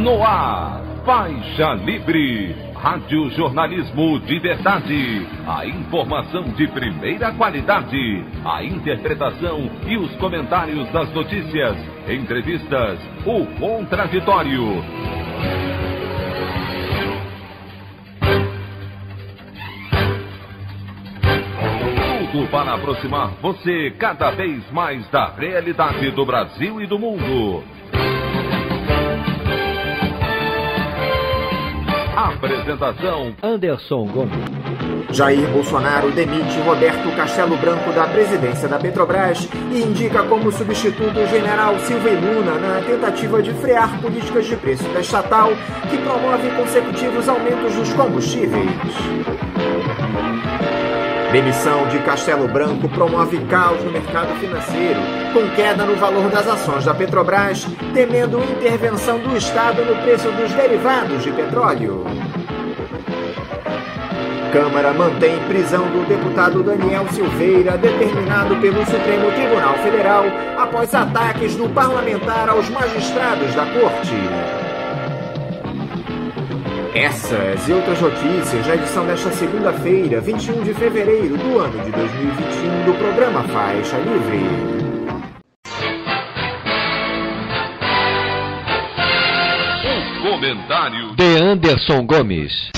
No ar, Faixa Livre, rádio jornalismo de verdade, a informação de primeira qualidade, a interpretação e os comentários das notícias, entrevistas, o contraditório. Tudo para aproximar você cada vez mais da realidade do Brasil e do mundo. Apresentação: Anderson Gomes. Jair Bolsonaro demite Roberto Castelo Branco da presidência da Petrobras e indica como substituto o general Silva Luna na tentativa de frear políticas de preço da estatal que promove consecutivos aumentos dos combustíveis. Demissão de Castelo Branco promove caos no mercado financeiro, com queda no valor das ações da Petrobras, temendo intervenção do Estado no preço dos derivados de petróleo. Câmara mantém prisão do deputado Daniel Silveira, determinado pelo Supremo Tribunal Federal, após ataques do parlamentar aos magistrados da Corte. Essas e outras notícias na edição desta segunda-feira, 21 de fevereiro do ano de 2021, do programa Faixa Livre. O comentário de Anderson Gomes.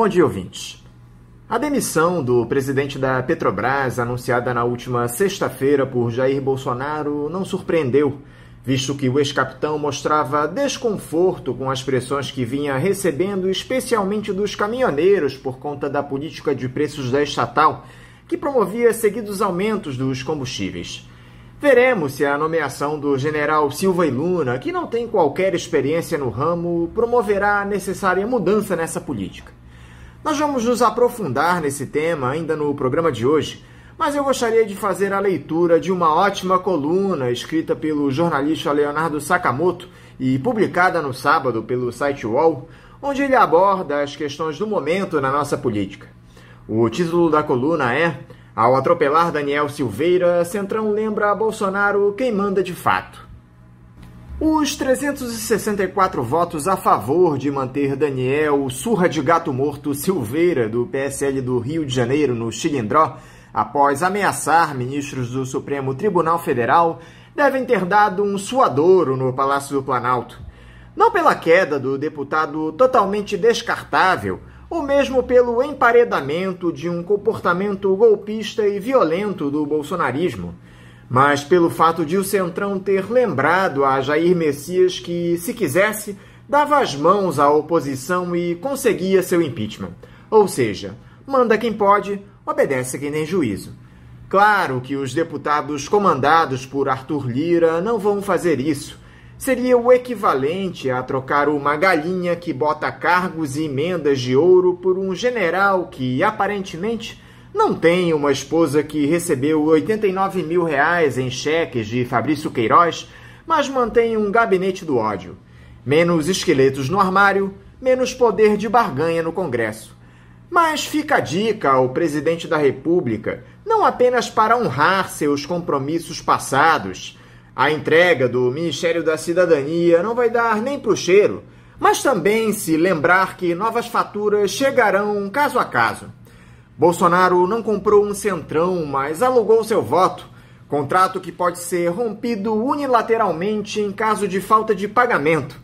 Bom dia, ouvintes. A demissão do presidente da Petrobras, anunciada na última sexta-feira por Jair Bolsonaro, não surpreendeu, visto que o ex-capitão mostrava desconforto com as pressões que vinha recebendo, especialmente dos caminhoneiros, por conta da política de preços da estatal, que promovia seguidos aumentos dos combustíveis. Veremos se a nomeação do general Silva Luna, que não tem qualquer experiência no ramo, promoverá a necessária mudança nessa política. Nós vamos nos aprofundar nesse tema ainda no programa de hoje, mas eu gostaria de fazer a leitura de uma ótima coluna escrita pelo jornalista Leonardo Sakamoto e publicada no sábado pelo site UOL, onde ele aborda as questões do momento na nossa política. O título da coluna é: Ao atropelar Daniel Silveira, Centrão lembra a Bolsonaro quem manda de fato. Os 364 votos a favor de manter Daniel Surra de Gato Morto Silveira, do PSL do Rio de Janeiro, no Chilindró, após ameaçar ministros do Supremo Tribunal Federal, devem ter dado um suadouro no Palácio do Planalto. Não pela queda do deputado totalmente descartável, ou mesmo pelo emparedamento de um comportamento golpista e violento do bolsonarismo, mas pelo fato de o Centrão ter lembrado a Jair Messias que, se quisesse, dava as mãos à oposição e conseguia seu impeachment. Ou seja, manda quem pode, obedece quem tem juízo. Claro que os deputados comandados por Arthur Lira não vão fazer isso. Seria o equivalente a trocar uma galinha que bota cargos e emendas de ouro por um general que, aparentemente, não tem uma esposa que recebeu 89 mil reais em cheques de Fabrício Queiroz, mas mantém um gabinete do ódio. Menos esqueletos no armário, menos poder de barganha no Congresso. Mas fica a dica ao presidente da República, não apenas para honrar seus compromissos passados. A entrega do Ministério da Cidadania não vai dar nem pro cheiro, mas também se lembrar que novas faturas chegarão caso a caso. Bolsonaro não comprou um centrão, mas alugou seu voto, contrato que pode ser rompido unilateralmente em caso de falta de pagamento.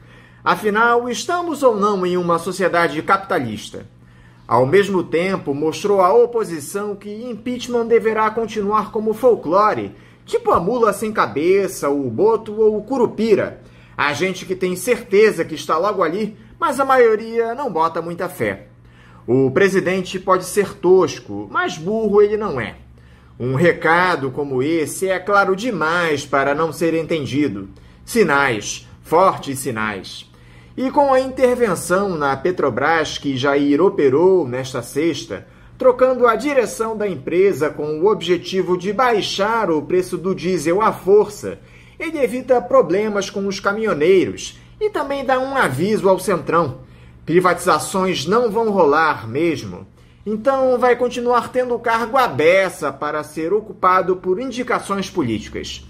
Afinal, estamos ou não em uma sociedade capitalista? Ao mesmo tempo, mostrou à oposição que impeachment deverá continuar como folclore, tipo a mula sem cabeça, o boto ou o curupira. A gente que tem certeza que está logo ali, mas a maioria não bota muita fé. O presidente pode ser tosco, mas burro ele não é. Um recado como esse é claro demais para não ser entendido. Sinais, fortes sinais. E com a intervenção na Petrobras que Jair operou nesta sexta, trocando a direção da empresa com o objetivo de baixar o preço do diesel à força. Ele evita problemas com os caminhoneiros e também dá um aviso ao Centrão: privatizações não vão rolar mesmo. Então vai continuar tendo o cargo à beça para ser ocupado por indicações políticas.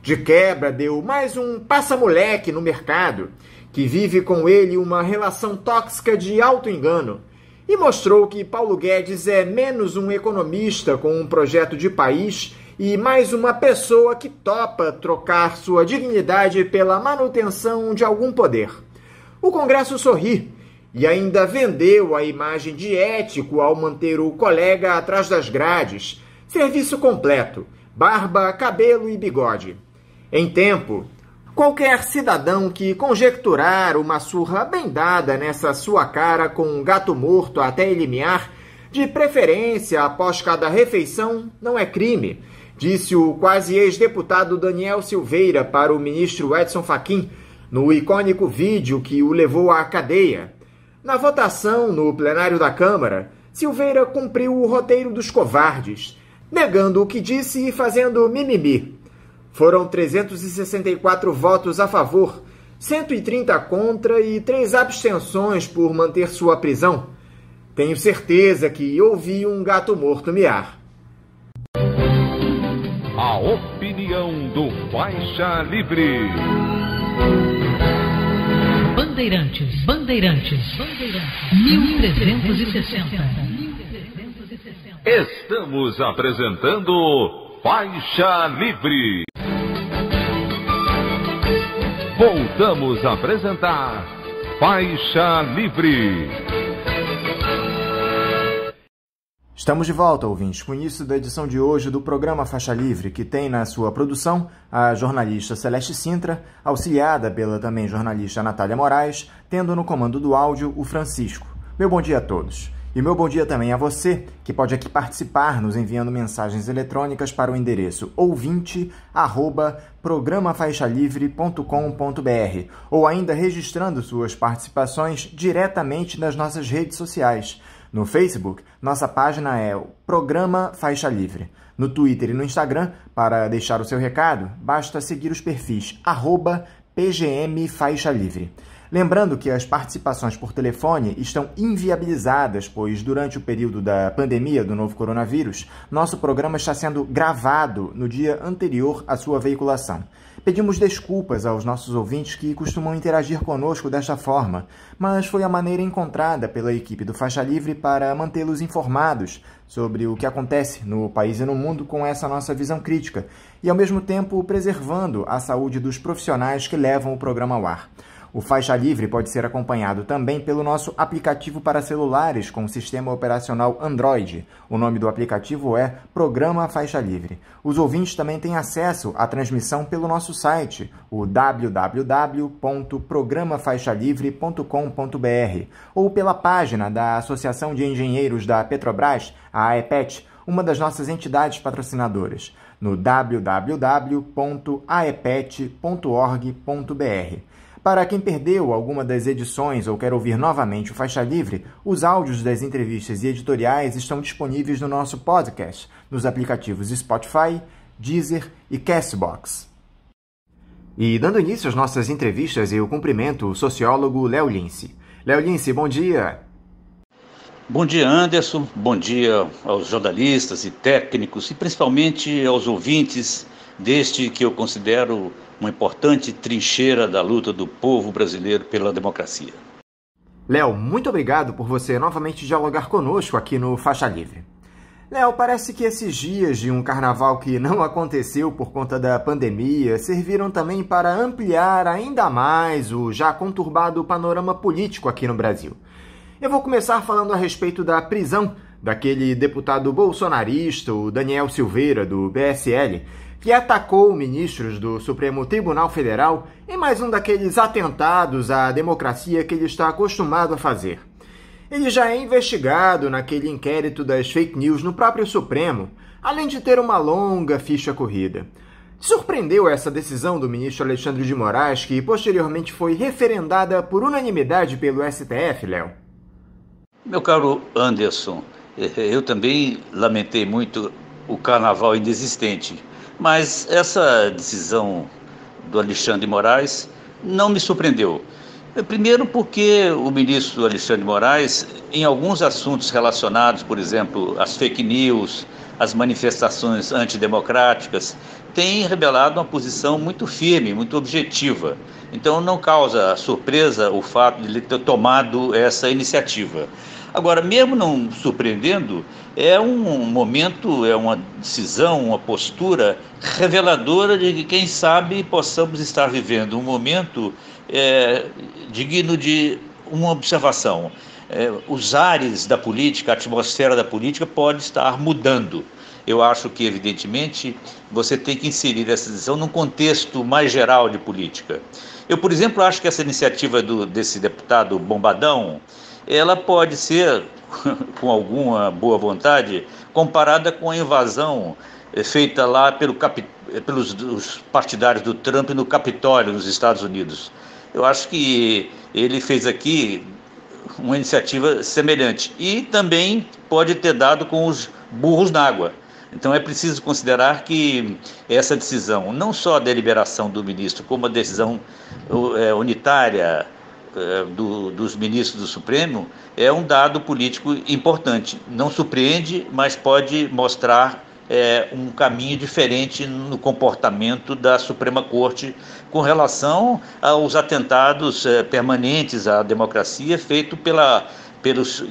De quebra, deu mais um passa-moleque no mercado, que vive com ele uma relação tóxica de auto-engano, e mostrou que Paulo Guedes é menos um economista com um projeto de país e mais uma pessoa que topa trocar sua dignidade pela manutenção de algum poder. O Congresso sorri e ainda vendeu a imagem de ético ao manter o colega atrás das grades. Serviço completo, barba, cabelo e bigode. Em tempo, qualquer cidadão que conjecturar uma surra bem dada nessa sua cara com um gato morto até ele miar, de preferência após cada refeição, não é crime, disse o quase ex-deputado Daniel Silveira para o ministro Edson Fachin, no icônico vídeo que o levou à cadeia. Na votação no plenário da Câmara, Silveira cumpriu o roteiro dos covardes, negando o que disse e fazendo mimimi. Foram 364 votos a favor, 130 contra e 3 abstenções por manter sua prisão. Tenho certeza que ouvi um gato morto miar. A opinião do Faixa Livre. Bandeirantes, 1360. Estamos apresentando Faixa Livre. Voltamos a apresentar Faixa Livre. Estamos de volta, ouvintes, com o início da edição de hoje do programa Faixa Livre, que tem na sua produção a jornalista Celeste Sintra, auxiliada pela também jornalista Natália Moraes, tendo no comando do áudio o Francisco. Meu bom dia a todos. E meu bom dia também a você, que pode aqui participar nos enviando mensagens eletrônicas para o endereço ouvinte@programafaixalivre.com.br ou ainda registrando suas participações diretamente nas nossas redes sociais. No Facebook, nossa página é o Programa Faixa Livre. No Twitter e no Instagram, para deixar o seu recado, basta seguir os perfis @PGMFaixaLivre. Lembrando que as participações por telefone estão inviabilizadas, pois durante o período da pandemia do novo coronavírus, nosso programa está sendo gravado no dia anterior à sua veiculação. Pedimos desculpas aos nossos ouvintes que costumam interagir conosco desta forma, mas foi a maneira encontrada pela equipe do Faixa Livre para mantê-los informados sobre o que acontece no país e no mundo com essa nossa visão crítica e, ao mesmo tempo, preservando a saúde dos profissionais que levam o programa ao ar. O Faixa Livre pode ser acompanhado também pelo nosso aplicativo para celulares com sistema operacional Android. O nome do aplicativo é Programa Faixa Livre. Os ouvintes também têm acesso à transmissão pelo nosso site, o www.programafaixalivre.com.br, ou pela página da Associação de Engenheiros da Petrobras, a AEPET, uma das nossas entidades patrocinadoras, no www.aepet.org.br. Para quem perdeu alguma das edições ou quer ouvir novamente o Faixa Livre, os áudios das entrevistas e editoriais estão disponíveis no nosso podcast, nos aplicativos Spotify, Deezer e Castbox. E dando início às nossas entrevistas, eu cumprimento o sociólogo Léo Lince. Léo Lince, bom dia! Bom dia, Anderson. Bom dia aos jornalistas e técnicos e principalmente aos ouvintes deste que eu considero uma importante trincheira da luta do povo brasileiro pela democracia. Léo, muito obrigado por você novamente dialogar conosco aqui no Faixa Livre. Léo, parece que esses dias de um carnaval que não aconteceu por conta da pandemia serviram também para ampliar ainda mais o já conturbado panorama político aqui no Brasil. Eu vou começar falando a respeito da prisão daquele deputado bolsonarista, o Daniel Silveira, do PSL, que atacou ministros do Supremo Tribunal Federal em mais um daqueles atentados à democracia que ele está acostumado a fazer. Ele já é investigado naquele inquérito das fake news no próprio Supremo, além de ter uma longa ficha corrida. Surpreendeu essa decisão do ministro Alexandre de Moraes, que posteriormente foi referendada por unanimidade pelo STF, Léo? Meu caro Anderson, Eu também lamentei muito o carnaval inexistente, mas essa decisão do Alexandre de Moraes não me surpreendeu. Primeiro porque o ministro Alexandre de Moraes, em alguns assuntos relacionados, por exemplo, às fake news, às manifestações antidemocráticas, tem revelado uma posição muito firme, muito objetiva. Então não causa surpresa o fato de ele ter tomado essa iniciativa. Agora, mesmo não surpreendendo, é um momento, é uma decisão, uma postura reveladora de que, quem sabe, possamos estar vivendo um momento digno de uma observação. Os ares da política, a atmosfera da política pode estar mudando. Eu acho que, evidentemente, você tem que inserir essa decisão num contexto mais geral de política. Eu, por exemplo, acho que essa iniciativa desse deputado Bombadão, ela pode ser, com alguma boa vontade, comparada com a invasão feita lá pelos partidários do Trump no Capitólio, nos Estados Unidos. Eu acho que ele fez aqui uma iniciativa semelhante e também pode ter dado com os burros na água. Então é preciso considerar que essa decisão, não só a deliberação do ministro, como a decisão unitária dos ministros do Supremo, é um dado político importante. Não surpreende, mas pode mostrar um caminho diferente no comportamento da Suprema Corte com relação aos atentados permanentes à democracia feitos pelos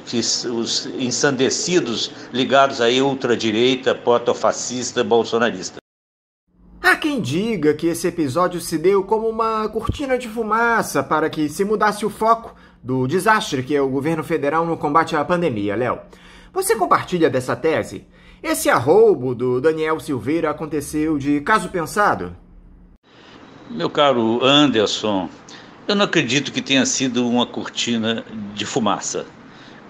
os ensandecidos ligados à ultradireita, protofascista, bolsonarista. Há quem diga que esse episódio se deu como uma cortina de fumaça para que se mudasse o foco do desastre que é o governo federal no combate à pandemia, Léo. Você compartilha dessa tese? Esse arroubo do Daniel Silveira aconteceu de caso pensado? Meu caro Anderson, eu não acredito que tenha sido uma cortina de fumaça.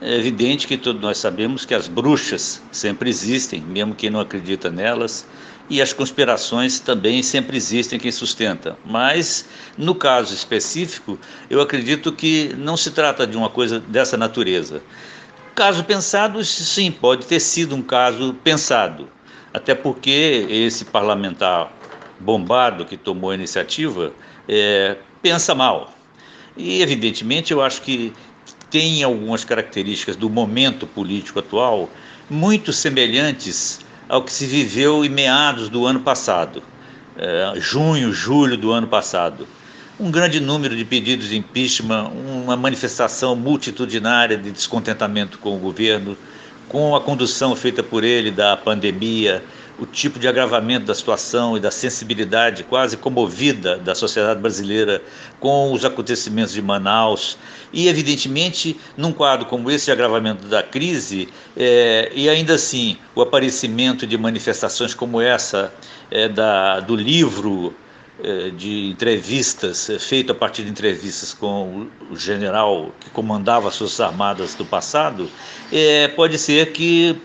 É evidente que todos nós sabemos que as bruxas sempre existem, mesmo quem não acredita nelas, e as conspirações também sempre existem quem sustenta. Mas, no caso específico, eu acredito que não se trata de uma coisa dessa natureza. Caso pensado, sim, pode ter sido um caso pensado, até porque esse parlamentar bombado que tomou a iniciativa pensa mal. E, evidentemente, eu acho que tem algumas características do momento político atual muito semelhantes ao que se viveu em meados do ano passado, junho, julho do ano passado. Um grande número de pedidos de impeachment, uma manifestação multitudinária de descontentamento com o governo, com a condução feita por ele da pandemia, o tipo de agravamento da situação e da sensibilidade quase comovida da sociedade brasileira com os acontecimentos de Manaus. E, evidentemente, num quadro como esse de agravamento da crise, e ainda assim o aparecimento de manifestações como essa, do livro de entrevistas, feito a partir de entrevistas com o general que comandava as Forças Armadas do passado, pode ser que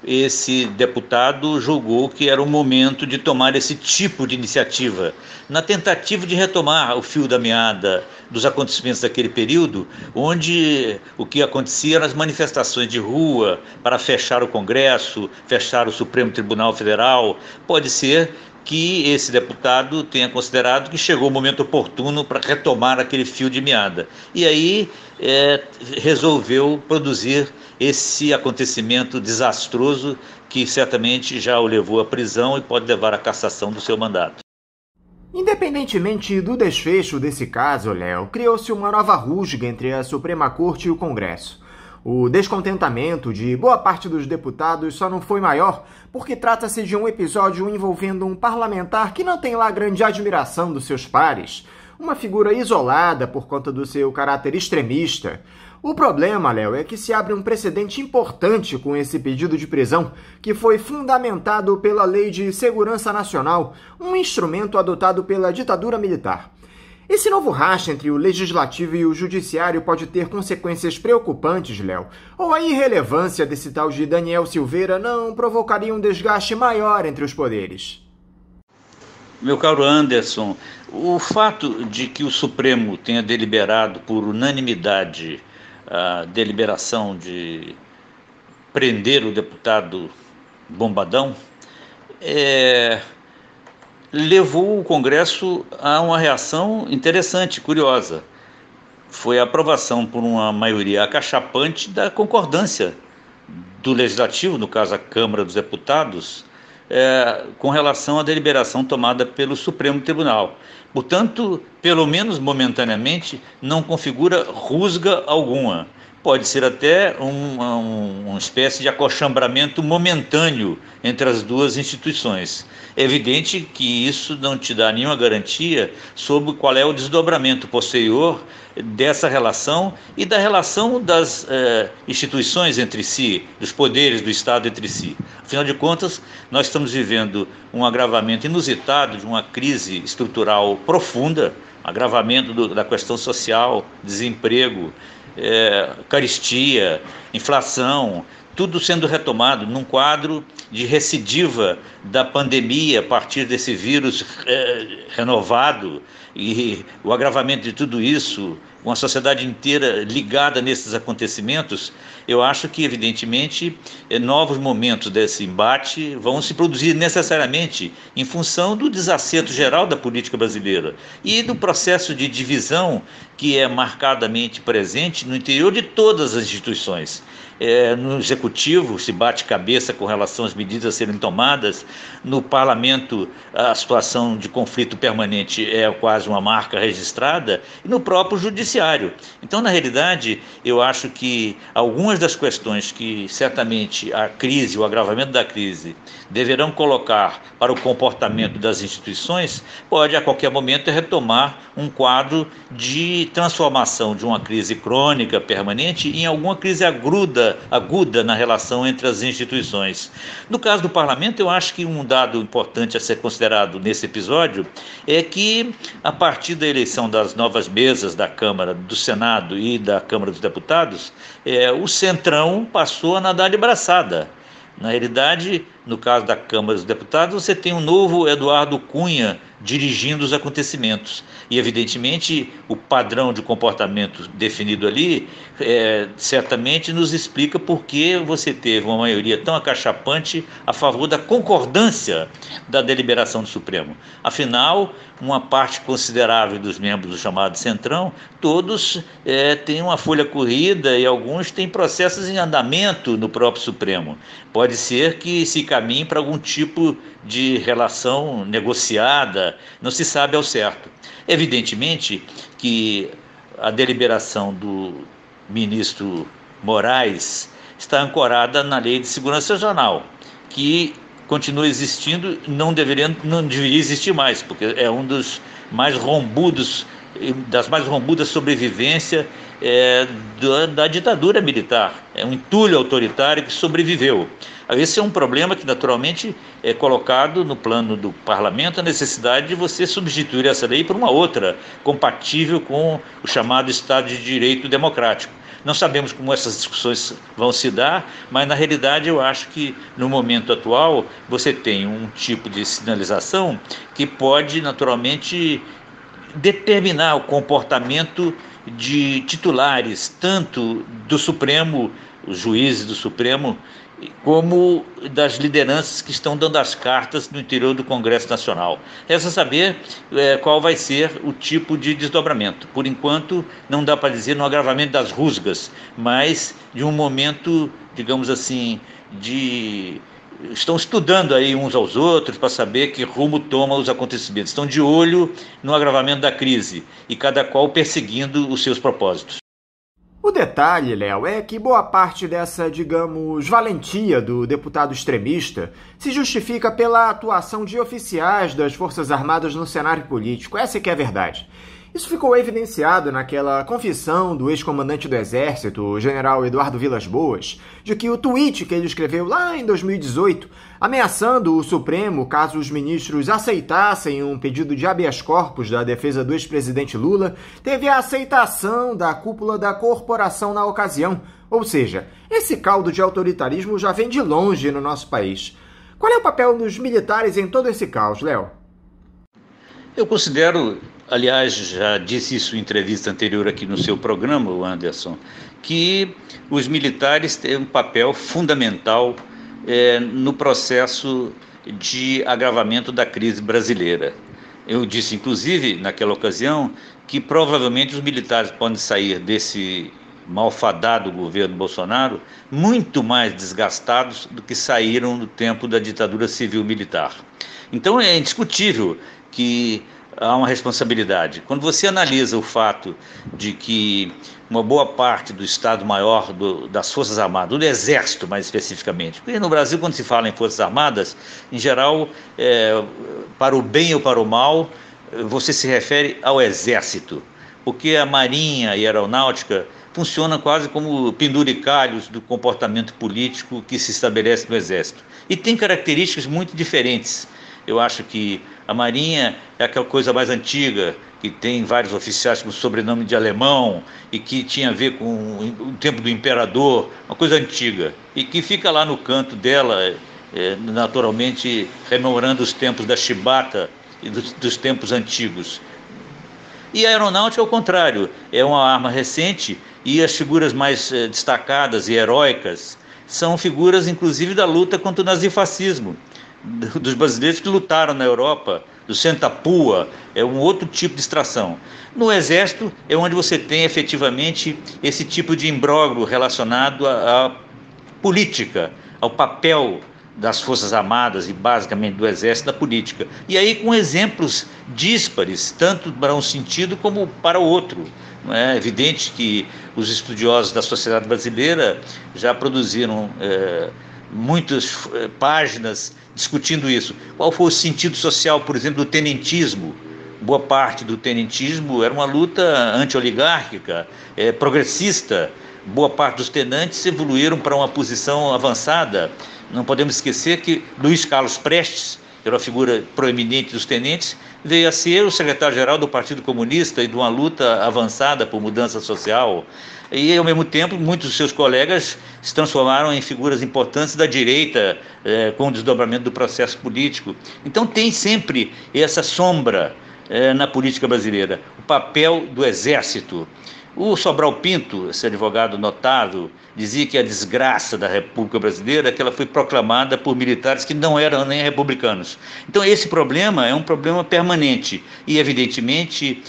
esse deputado julgou que era o momento de tomar esse tipo de iniciativa, na tentativa de retomar o fio da meada dos acontecimentos daquele período, onde o que acontecia eram as manifestações de rua para fechar o Congresso, fechar o Supremo Tribunal Federal. Pode ser que esse deputado tenha considerado que chegou o momento oportuno para retomar aquele fio de meada. E aí resolveu produzir esse acontecimento desastroso que certamente já o levou à prisão e pode levar à cassação do seu mandato. Independentemente do desfecho desse caso, Léo, criou-se uma nova rusga entre a Suprema Corte e o Congresso. O descontentamento de boa parte dos deputados só não foi maior porque trata-se de um episódio envolvendo um parlamentar que não tem lá grande admiração dos seus pares, uma figura isolada por conta do seu caráter extremista. O problema, Léo, é que se abre um precedente importante com esse pedido de prisão, que foi fundamentado pela Lei de Segurança Nacional, um instrumento adotado pela ditadura militar. Esse novo racha entre o Legislativo e o Judiciário pode ter consequências preocupantes, Léo? Ou a irrelevância desse tal de Daniel Silveira não provocaria um desgaste maior entre os poderes? Meu caro Anderson, o fato de que o Supremo tenha deliberado por unanimidade a deliberação de prender o deputado Bombadão, levou o Congresso a uma reação interessante, curiosa. Foi a aprovação por uma maioria acachapante da concordância do Legislativo, no caso a Câmara dos Deputados, com relação à deliberação tomada pelo Supremo Tribunal. Portanto, pelo menos momentaneamente, não configura rusga alguma. Pode ser até uma espécie de acochambramento momentâneo entre as duas instituições. É evidente que isso não te dá nenhuma garantia sobre qual é o desdobramento posterior dessa relação e da relação das instituições entre si, dos poderes do Estado entre si. Afinal de contas, nós estamos vivendo um agravamento inusitado de uma crise estrutural profunda, agravamento da questão social, desemprego, carestia, inflação, tudo sendo retomado num quadro de recidiva da pandemia a partir desse vírus renovado, e o agravamento de tudo isso, uma sociedade inteira ligada nesses acontecimentos. Eu acho que, evidentemente, novos momentos desse embate vão se produzir necessariamente em função do desacerto geral da política brasileira e do processo de divisão que é marcadamente presente no interior de todas as instituições. No Executivo se bate cabeça com relação às medidas a serem tomadas, no Parlamento a situação de conflito permanente é quase uma marca registrada, e no próprio Judiciário. Então, na realidade, eu acho que algumas das questões que certamente a crise, o agravamento da crise, deverão colocar para o comportamento das instituições, pode a qualquer momento retomar um quadro de transformação de uma crise crônica permanente em alguma crise aguda na relação entre as instituições. No caso do Parlamento, eu acho que um dado importante a ser considerado nesse episódio é que, a partir da eleição das novas mesas da Câmara, do Senado e da Câmara dos Deputados, o Centrão passou a nadar de braçada. Na realidade, no caso da Câmara dos Deputados, você tem um novo Eduardo Cunha dirigindo os acontecimentos. E, evidentemente, o padrão de comportamento definido ali certamente nos explica por que você teve uma maioria tão acachapante a favor da concordância da deliberação do Supremo. Afinal, uma parte considerável dos membros do chamado Centrão, todos têm uma folha corrida e alguns têm processos em andamento no próprio Supremo. Pode ser que se caminhe para algum tipo de relação negociada, não se sabe ao certo. Evidentemente que a deliberação do ministro Moraes está ancorada na Lei de Segurança Regional, que continua existindo, não deveria existir mais, porque é um dos mais rombudos, das mais rombudas sobrevivências da ditadura militar. É um entulho autoritário que sobreviveu. Esse é um problema que, naturalmente, é colocado no plano do parlamento a necessidade de você substituir essa lei por uma outra, compatível com o chamado Estado de Direito Democrático. Não sabemos como essas discussões vão se dar, mas, na realidade, eu acho que, no momento atual, você tem um tipo de sinalização que pode, naturalmente, determinar o comportamento de titulares, tanto do Supremo, os juízes do Supremo, como das lideranças que estão dando as cartas no interior do Congresso Nacional. Resta saber qual vai ser o tipo de desdobramento. Por enquanto, não dá para dizer no agravamento das rusgas, mas de um momento, digamos assim, estão estudando aí uns aos outros para saber que rumo tomam os acontecimentos. Estão de olho no agravamento da crise e cada qual perseguindo os seus propósitos. O detalhe, Léo, é que boa parte dessa, digamos, valentia do deputado extremista se justifica pela atuação de oficiais das Forças Armadas no cenário político. Essa é que é a verdade. Isso ficou evidenciado naquela confissão do ex-comandante do Exército, o general Eduardo Vilas Boas, de que o tweet que ele escreveu lá em 2018, ameaçando o Supremo caso os ministros aceitassem um pedido de habeas corpus da defesa do ex-presidente Lula, teve a aceitação da cúpula da corporação na ocasião. Ou seja, esse caldo de autoritarismo já vem de longe no nosso país. Qual é o papel dos militares em todo esse caos, Léo? Eu considero aliás, já disse isso em entrevista anterior aqui no seu programa, Anderson, que os militares têm um papel fundamental no processo de agravamento da crise brasileira. Eu disse, inclusive, naquela ocasião, que provavelmente os militares podem sair desse malfadado governo Bolsonaro muito mais desgastados do que saíram no tempo da ditadura civil-militar. Então é indiscutível que há uma responsabilidade. Quando você analisa o fato de que uma boa parte do Estado-Maior das Forças Armadas, do Exército mais especificamente, porque no Brasil, quando se fala em Forças Armadas, em geral, para o bem ou para o mal, você se refere ao Exército, porque a Marinha e a Aeronáutica funcionam quase como penduricalhos do comportamento político que se estabelece no Exército. E tem características muito diferentes. Eu acho que a Marinha é aquela coisa mais antiga, que tem vários oficiais com sobrenome de alemão e que tinha a ver com o tempo do imperador, uma coisa antiga, e que fica lá no canto dela, naturalmente rememorando os tempos da chibata e dos tempos antigos. E a aeronáutica, ao contrário, é uma arma recente e as figuras mais destacadas e heróicas são figuras, inclusive, da luta contra o nazifascismo, dos brasileiros que lutaram na Europa, do Senta-Pua, é um outro tipo de extração. No Exército é onde você tem efetivamente esse tipo de imbróglio relacionado à política, ao papel das Forças Armadas e basicamente do Exército na política. E aí com exemplos díspares, tanto para um sentido como para o outro. É evidente que os estudiosos da sociedade brasileira já produziram muitas páginas discutindo isso. Qual foi o sentido social, por exemplo, do tenentismo? Boa parte do tenentismo era uma luta anti-oligárquica, progressista. Boa parte dos tenentes evoluíram para uma posição avançada. Não podemos esquecer que Luiz Carlos Prestes, que era uma figura proeminente dos tenentes, veio a ser o secretário-geral do Partido Comunista e de uma luta avançada por mudança social. E, ao mesmo tempo, muitos dos seus colegas se transformaram em figuras importantes da direita, com o desdobramento do processo político. Então tem sempre essa sombra na política brasileira, o papel do Exército. O Sobral Pinto, esse advogado notável, dizia que a desgraça da República Brasileira é que ela foi proclamada por militares que não eram nem republicanos. Então esse problema é um problema permanente e, evidentemente,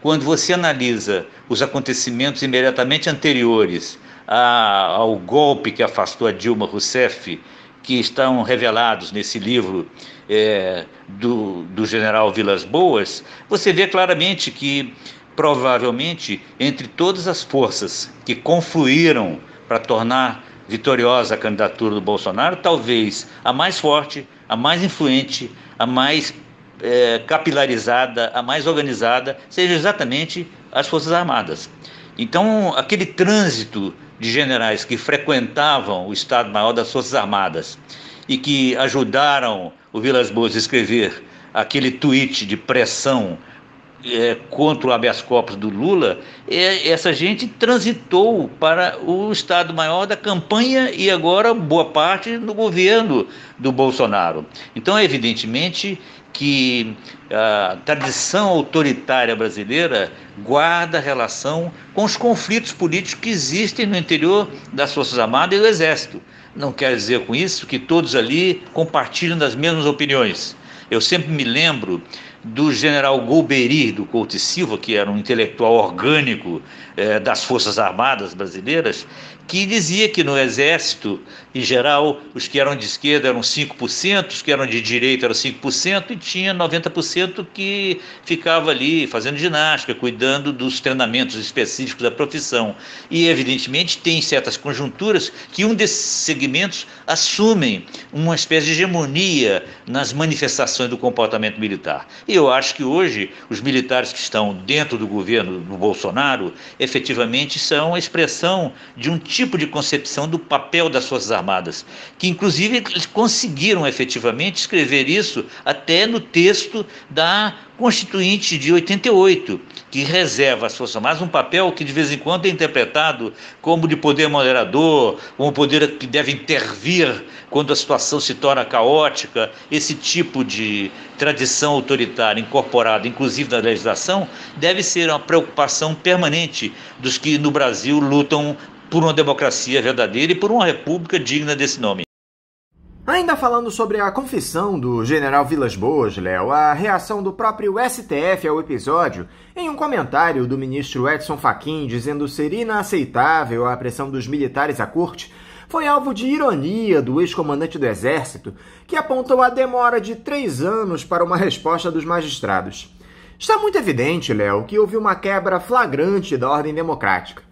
quando você analisa os acontecimentos imediatamente anteriores ao golpe que afastou a Dilma Rousseff, que estão revelados nesse livro do general Vilas Boas, você vê claramente que provavelmente, entre todas as forças que confluíram para tornar vitoriosa a candidatura do Bolsonaro, talvez a mais forte, a mais influente, a mais capilarizada, a mais organizada, seja exatamente as Forças Armadas. Então, aquele trânsito de generais que frequentavam o Estado-Maior das Forças Armadas e que ajudaram o Vilas Boas a escrever aquele tweet de pressão contra o habeas corpus do Lula, essa gente transitou para o Estado-Maior da campanha e agora boa parte do governo do Bolsonaro. Então, evidentemente que a tradição autoritária brasileira guarda relação com os conflitos políticos que existem no interior das Forças Armadas e do Exército. Não quer dizer com isso que todos ali compartilham das mesmas opiniões. Eu sempre me lembro do general Golbery do Couto e Silva, que era um intelectual orgânico das Forças Armadas brasileiras, que dizia que no Exército, em geral, os que eram de esquerda eram 5%, os que eram de direita eram 5%, e tinha 90% que ficava ali fazendo ginástica, cuidando dos treinamentos específicos da profissão. E, evidentemente, tem certas conjunturas que um desses segmentos assumem uma espécie de hegemonia nas manifestações do comportamento militar. E eu acho que hoje os militares que estão dentro do governo do Bolsonaro efetivamente são a expressão de um tipo de concepção do papel das Forças Armadas, que inclusive eles conseguiram efetivamente escrever isso até até no texto da Constituinte de 88, que reserva às Forças Armadas um papel que de vez em quando é interpretado como de poder moderador, como poder que deve intervir quando a situação se torna caótica. Esse tipo de tradição autoritária incorporada, inclusive na legislação, deve ser uma preocupação permanente dos que no Brasil lutam por uma democracia verdadeira e por uma república digna desse nome. Ainda falando sobre a confissão do general Vilas Boas, Léo, a reação do próprio STF ao episódio, em um comentário do ministro Edson Fachin dizendo ser inaceitável a pressão dos militares à corte, foi alvo de ironia do ex-comandante do Exército, que apontou a demora de 3 anos para uma resposta dos magistrados. Está muito evidente, Léo, que houve uma quebra flagrante da ordem democrática.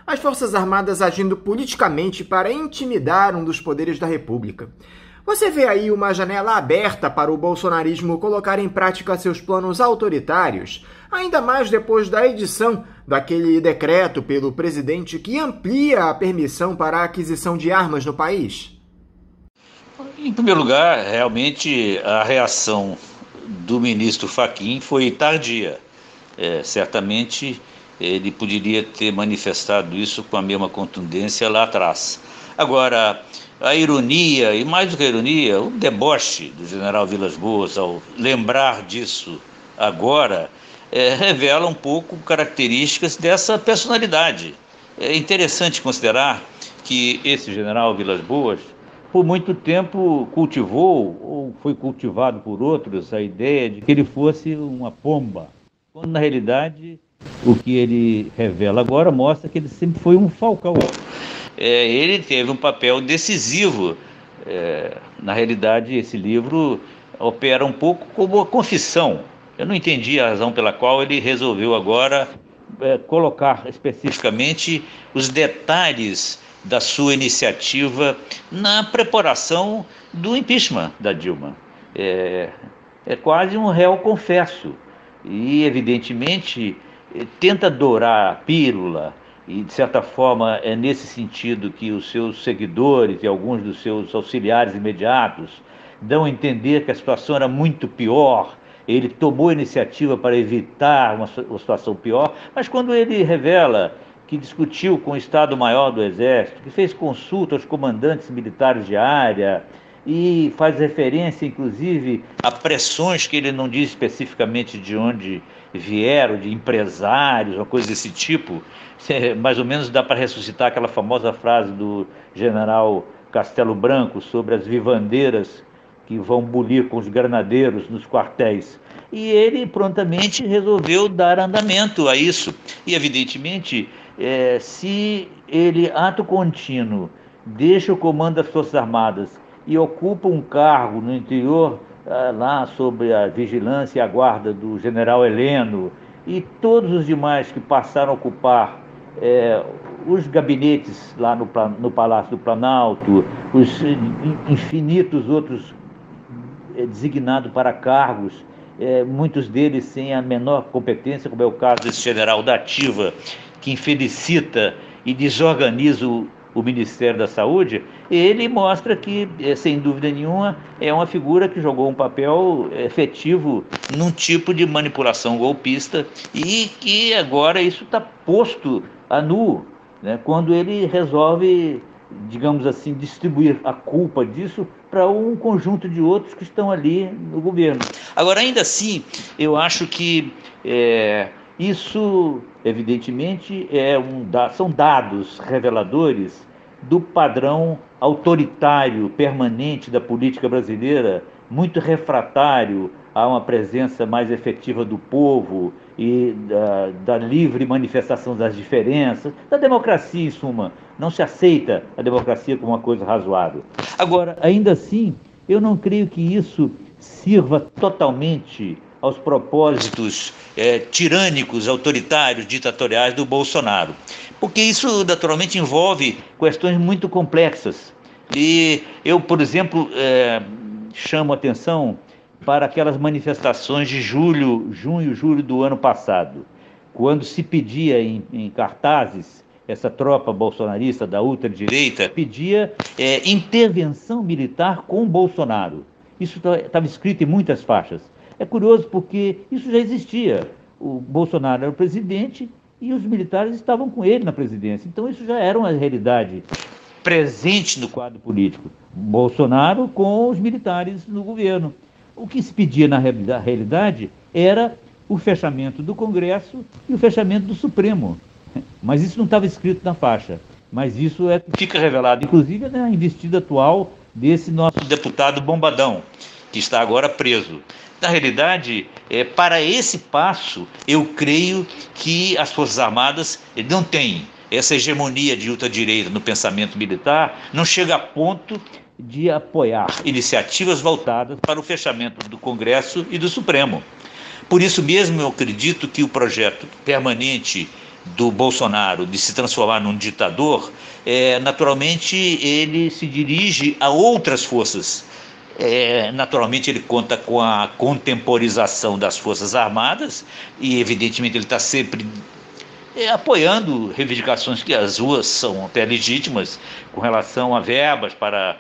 As Forças Armadas agindo politicamente para intimidar um dos poderes da República. Você vê aí uma janela aberta para o bolsonarismo colocar em prática seus planos autoritários, ainda mais depois da edição daquele decreto pelo presidente que amplia a permissão para a aquisição de armas no país? Em primeiro lugar, realmente a reação do ministro Fachin foi tardia. Certamente ele poderia ter manifestado isso com a mesma contundência lá atrás. Agora, a ironia, e mais do que a ironia, o deboche do general Vilas Boas ao lembrar disso agora, revela um pouco características dessa personalidade. É interessante considerar que esse general Vilas Boas, por muito tempo, cultivou, ou foi cultivado por outros, a ideia de que ele fosse uma pomba, quando na realidade o que ele revela agora mostra que ele sempre foi um falcão. Ele teve um papel decisivo. Na realidade, esse livro opera um pouco como uma confissão. Eu não entendi a razão pela qual ele resolveu agora colocar especificamente os detalhes da sua iniciativa na preparação do impeachment da Dilma. É quase um réu confesso e, evidentemente, tenta dourar a pílula. E, de certa forma, é nesse sentido que os seus seguidores e alguns dos seus auxiliares imediatos dão a entender que a situação era muito pior. Ele tomou iniciativa para evitar uma situação pior, mas quando ele revela que discutiu com o Estado-Maior do Exército, que fez consulta aos comandantes militares de área e faz referência, inclusive, a pressões que ele não diz especificamente de onde vieram, de empresários, uma coisa desse tipo, mais ou menos dá para ressuscitar aquela famosa frase do general Castelo Branco sobre as vivandeiras que vão bulir com os granadeiros nos quartéis. E ele prontamente resolveu dar andamento a isso. E, evidentemente, se ele, ato contínuo, deixa o comando das Forças Armadas e ocupa um cargo no interior, lá sob a vigilância e a guarda do general Heleno, e todos os demais que passaram a ocupar os gabinetes lá no Palácio do Planalto, os infinitos outros designados para cargos, muitos deles sem a menor competência, como é o caso desse general da Ativa, que infelicita e desorganiza o Ministério da Saúde. Ele mostra que, sem dúvida nenhuma, é uma figura que jogou um papel efetivo num tipo de manipulação golpista e que agora isso está posto a nu, né, quando ele resolve, digamos assim, distribuir a culpa disso para um conjunto de outros que estão ali no governo. Agora, ainda assim, eu acho que isso, evidentemente, são dados reveladores do padrão autoritário permanente da política brasileira, muito refratário a uma presença mais efetiva do povo e da livre manifestação das diferenças, da democracia, em suma. Não se aceita a democracia como uma coisa razoável. Agora, ainda assim, eu não creio que isso sirva totalmente aos propósitos tirânicos, autoritários, ditatoriais do Bolsonaro. Porque isso, naturalmente, envolve questões muito complexas. E eu, por exemplo, chamo a atenção para aquelas manifestações de junho e julho do ano passado, quando se pedia em cartazes, essa tropa bolsonarista da ultradireita pedia intervenção militar com Bolsonaro. Isso estava escrito em muitas faixas. É curioso porque isso já existia. O Bolsonaro era o presidente e os militares estavam com ele na presidência. Então isso já era uma realidade presente no quadro político. Bolsonaro com os militares no governo. O que se pedia na realidade era o fechamento do Congresso e o fechamento do Supremo. Mas isso não estava escrito na faixa. Mas isso fica revelado, inclusive, na investida atual desse nosso deputado Bombadão, que está agora preso. Na realidade, para esse passo, eu creio que as Forças Armadas não têm essa hegemonia de ultradireita no pensamento militar, não chega a ponto de apoiar iniciativas voltadas para o fechamento do Congresso e do Supremo. Por isso mesmo, eu acredito que o projeto permanente do Bolsonaro de se transformar num ditador, naturalmente ele se dirige a outras forças. Naturalmente ele conta com a contemporização das Forças Armadas e evidentemente ele está sempre apoiando reivindicações que as ruas são até legítimas com relação a verbas para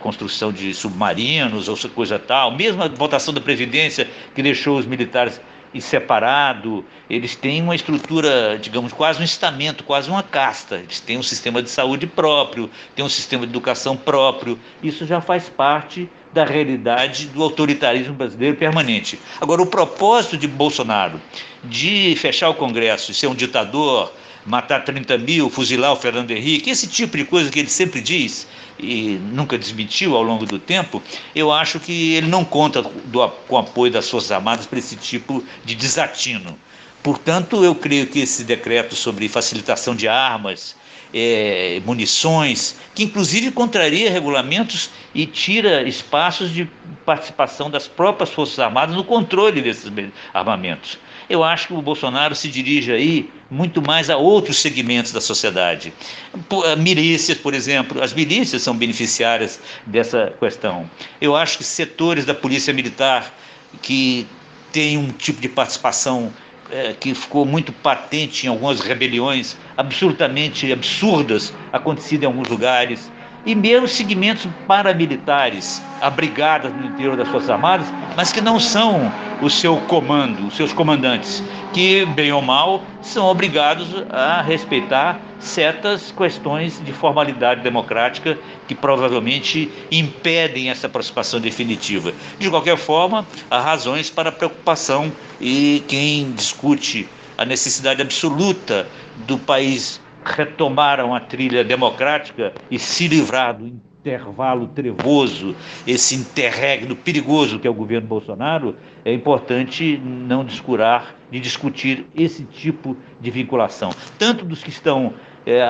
construção de submarinos ou coisa tal, mesmo a votação da Previdência que deixou os militares separado, eles têm uma estrutura, digamos, quase um estamento, quase uma casta. Eles têm um sistema de saúde próprio, têm um sistema de educação próprio. Isso já faz parte da realidade do autoritarismo brasileiro permanente. Agora, o propósito de Bolsonaro de fechar o Congresso e ser um ditador, matar 30 mil, fuzilar o Fernando Henrique, esse tipo de coisa que ele sempre diz e nunca desmentiu ao longo do tempo, eu acho que ele não conta com o apoio das Forças Armadas para esse tipo de desatino. Portanto, eu creio que esse decreto sobre facilitação de armas, munições, que inclusive contraria regulamentos e tira espaços de participação das próprias Forças Armadas no controle desses armamentos. Eu acho que o Bolsonaro se dirige aí muito mais a outros segmentos da sociedade. Milícias, por exemplo, as milícias são beneficiárias dessa questão. Eu acho que setores da polícia militar que têm um tipo de participação que ficou muito patente em algumas rebeliões absolutamente absurdas acontecidas em alguns lugares, e mesmo segmentos paramilitares abrigados no interior das Forças Armadas, mas que não são o seu comando, os seus comandantes, que, bem ou mal, são obrigados a respeitar certas questões de formalidade democrática que provavelmente impedem essa aproximação definitiva. De qualquer forma, há razões para preocupação e quem discute a necessidade absoluta do país retomar uma trilha democrática e se livrar do intervalo trevoso, esse interregno perigoso que é o governo Bolsonaro, é importante não descurar de discutir esse tipo de vinculação, tanto dos que estão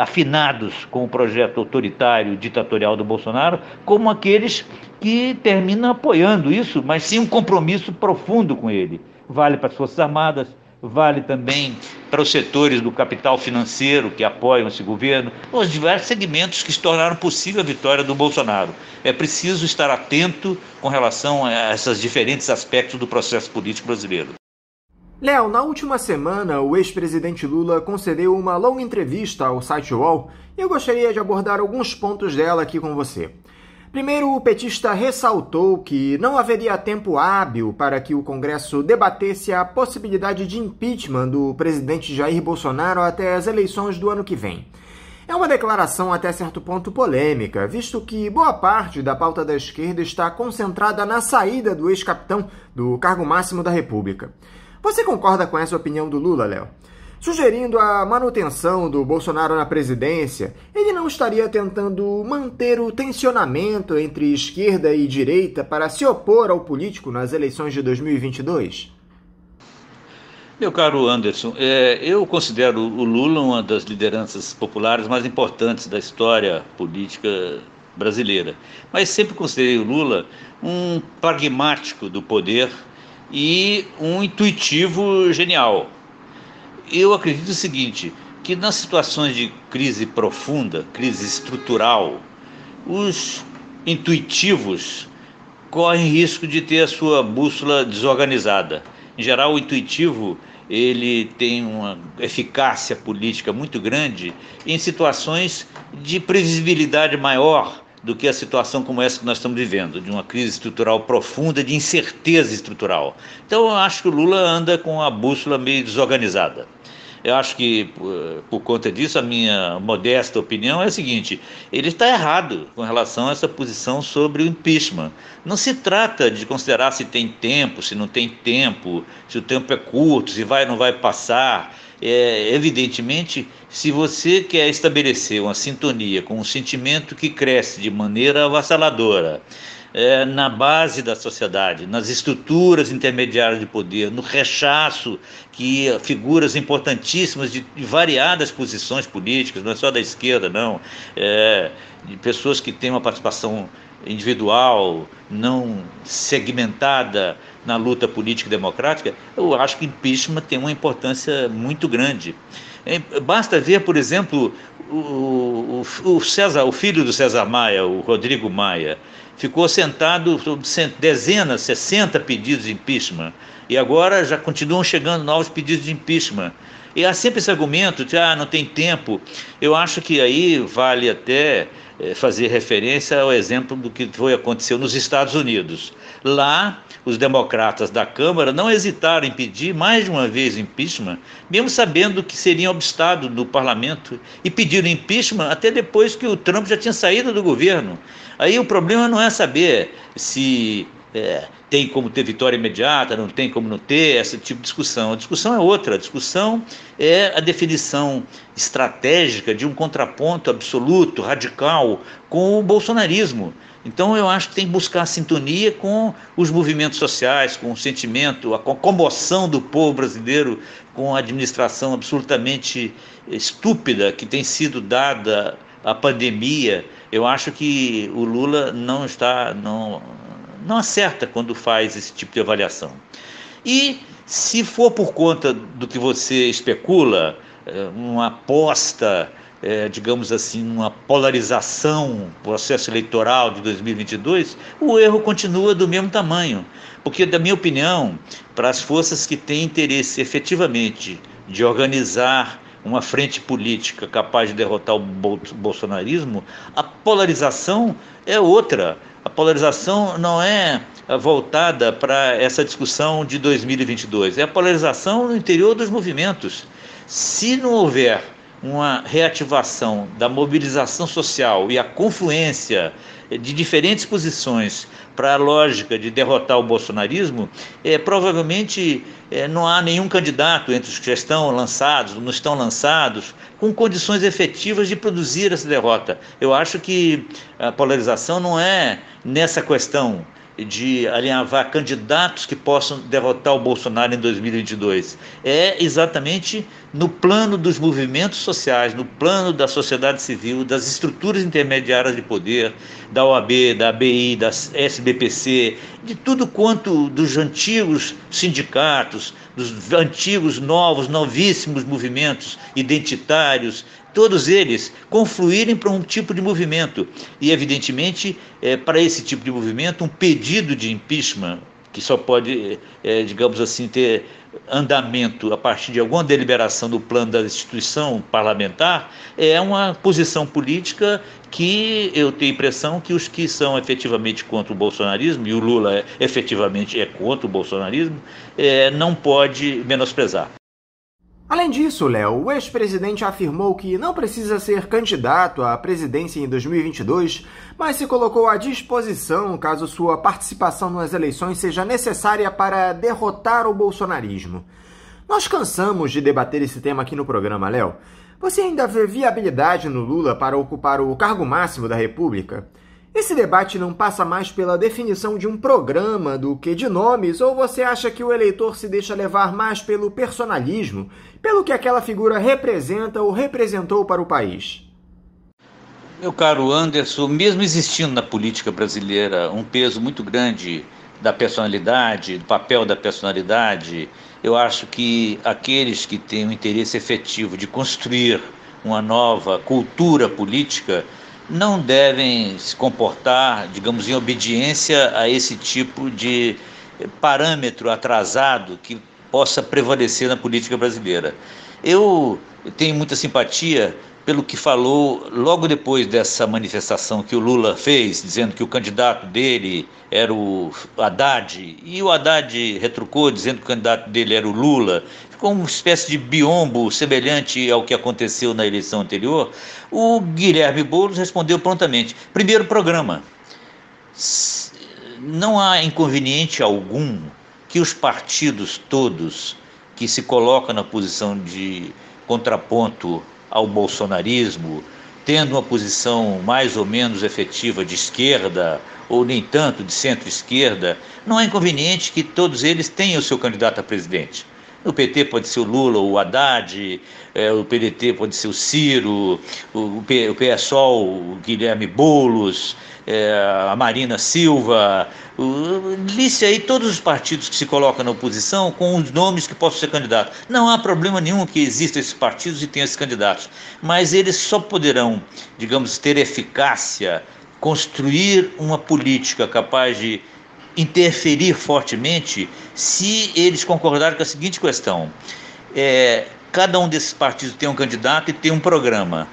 afinados com o projeto autoritário, ditatorial do Bolsonaro, como aqueles que terminam apoiando isso, mas sem um compromisso profundo com ele. Vale para as Forças Armadas, vale também para os setores do capital financeiro que apoiam esse governo, os diversos segmentos que se tornaram possível a vitória do Bolsonaro. É preciso estar atento com relação a esses diferentes aspectos do processo político brasileiro. Léo, na última semana, o ex-presidente Lula concedeu uma longa entrevista ao site UOL e eu gostaria de abordar alguns pontos dela aqui com você. Primeiro, o petista ressaltou que não haveria tempo hábil para que o Congresso debatesse a possibilidade de impeachment do presidente Jair Bolsonaro até as eleições do ano que vem. É uma declaração até certo ponto polêmica, visto que boa parte da pauta da esquerda está concentrada na saída do ex-capitão do cargo máximo da República. Você concorda com essa opinião do Lula, Léo? Sugerindo a manutenção do Bolsonaro na presidência, ele não estaria tentando manter o tensionamento entre esquerda e direita para se opor ao político nas eleições de 2022? Meu caro Anderson, eu considero o Lula uma das lideranças populares mais importantes da história política brasileira, mas sempre considerei o Lula um pragmático do poder e um intuitivo genial. Eu acredito o seguinte, que nas situações de crise profunda, crise estrutural, os intuitivos correm risco de ter a sua bússola desorganizada. Em geral, o intuitivo ele tem uma eficácia política muito grande em situações de previsibilidade maior do que a situação como essa que nós estamos vivendo, de uma crise estrutural profunda, de incerteza estrutural. Então eu acho que o Lula anda com a bússola meio desorganizada. Eu acho que, por conta disso, a minha modesta opinião é a seguinte: ele está errado com relação a essa posição sobre o impeachment. Não se trata de considerar se tem tempo, se não tem tempo, se o tempo é curto, se vai ou não vai passar. Evidentemente, se você quer estabelecer uma sintonia com um sentimento que cresce de maneira avassaladora, na base da sociedade, nas estruturas intermediárias de poder, no rechaço que figuras importantíssimas de variadas posições políticas, não é só da esquerda, não, de pessoas que têm uma participação individual, não segmentada na luta política e democrática, eu acho que impeachment tem uma importância muito grande. Basta ver, por exemplo, o filho do César Maia, o Rodrigo Maia, ficou sentado sob dezenas, 60 pedidos de impeachment, e agora já continuam chegando novos pedidos de impeachment. E há sempre esse argumento de não tem tempo. Eu acho que aí vale até fazer referência ao exemplo do que aconteceu nos Estados Unidos. Lá, os democratas da Câmara não hesitaram em pedir mais de uma vez impeachment, mesmo sabendo que seriam obstado no parlamento, e pediram impeachment até depois que o Trump já tinha saído do governo. Aí o problema não é saber se tem como ter vitória imediata, não tem como não ter, esse tipo de discussão. A discussão é outra. A discussão é a definição estratégica de um contraponto absoluto, radical, com o bolsonarismo. Então eu acho que tem que buscar sintonia com os movimentos sociais, com o sentimento, com a comoção do povo brasileiro, com a administração absolutamente estúpida que tem sido dada à pandemia. Eu acho que o Lula não acerta quando faz esse tipo de avaliação. E se for por conta do que você especula, uma aposta, digamos assim, uma polarização, processo eleitoral de 2022, o erro continua do mesmo tamanho. Porque, da minha opinião, para as forças que têm interesse efetivamente de organizar uma frente política capaz de derrotar o bolsonarismo, a polarização é outra. A polarização não é voltada para essa discussão de 2022, é a polarização no interior dos movimentos. Se não houver uma reativação da mobilização social e a confluência de diferentes posições para a lógica de derrotar o bolsonarismo, provavelmente não há nenhum candidato entre os que já estão lançados, não estão lançados, com condições efetivas de produzir essa derrota. Eu acho que a polarização não é nessa questão de alinhavar candidatos que possam derrotar o Bolsonaro em 2022. É exatamente no plano dos movimentos sociais, no plano da sociedade civil, das estruturas intermediárias de poder, da OAB, da ABI, da SBPC, de tudo quanto dos antigos sindicatos, dos antigos, novíssimos movimentos identitários, todos eles confluírem para um tipo de movimento. E, evidentemente, para esse tipo de movimento, um pedido de impeachment, que só pode, digamos assim, ter andamento a partir de alguma deliberação do plano da instituição parlamentar, é uma posição política que eu tenho a impressão que os que são efetivamente contra o bolsonarismo, e o Lula efetivamente é contra o bolsonarismo, não pode menosprezar. Além disso, Léo, o ex-presidente afirmou que não precisa ser candidato à presidência em 2022, mas se colocou à disposição caso sua participação nas eleições seja necessária para derrotar o bolsonarismo. Nós cansamos de debater esse tema aqui no programa, Léo. Você ainda vê viabilidade no Lula para ocupar o cargo máximo da República? Esse debate não passa mais pela definição de um programa do que de nomes, ou você acha que o eleitor se deixa levar mais pelo personalismo, pelo que aquela figura representa ou representou para o país? Meu caro Anderson, mesmo existindo na política brasileira um peso muito grande da personalidade, do papel da personalidade, eu acho que aqueles que têm o interesse efetivo de construir uma nova cultura política não devem se comportar, digamos, em obediência a esse tipo de parâmetro atrasado que possa prevalecer na política brasileira. Eu tenho muita simpatia pelo que falou logo depois dessa manifestação que o Lula fez, dizendo que o candidato dele era o Haddad, e o Haddad retrucou dizendo que o candidato dele era o Lula. Ficou uma espécie de biombo semelhante ao que aconteceu na eleição anterior. O Guilherme Boulos respondeu prontamente: primeiro programa. Não há inconveniente algum que os partidos todos que se colocam na posição de contraponto ao bolsonarismo, tendo uma posição mais ou menos efetiva de esquerda, ou nem tanto de centro-esquerda, não há inconveniente que todos eles tenham o seu candidato a presidente. O PT pode ser o Lula ou o Haddad, o PDT pode ser o Ciro, o PSOL, o Guilherme Boulos, a Marina Silva, liste aí todos os partidos que se colocam na oposição com os nomes que possam ser candidatos. Não há problema nenhum que existam esses partidos e tenham esses candidatos, mas eles só poderão, digamos, ter eficácia, construir uma política capaz de interferir fortemente se eles concordarem com a seguinte questão: cada um desses partidos tem um candidato e tem um programa.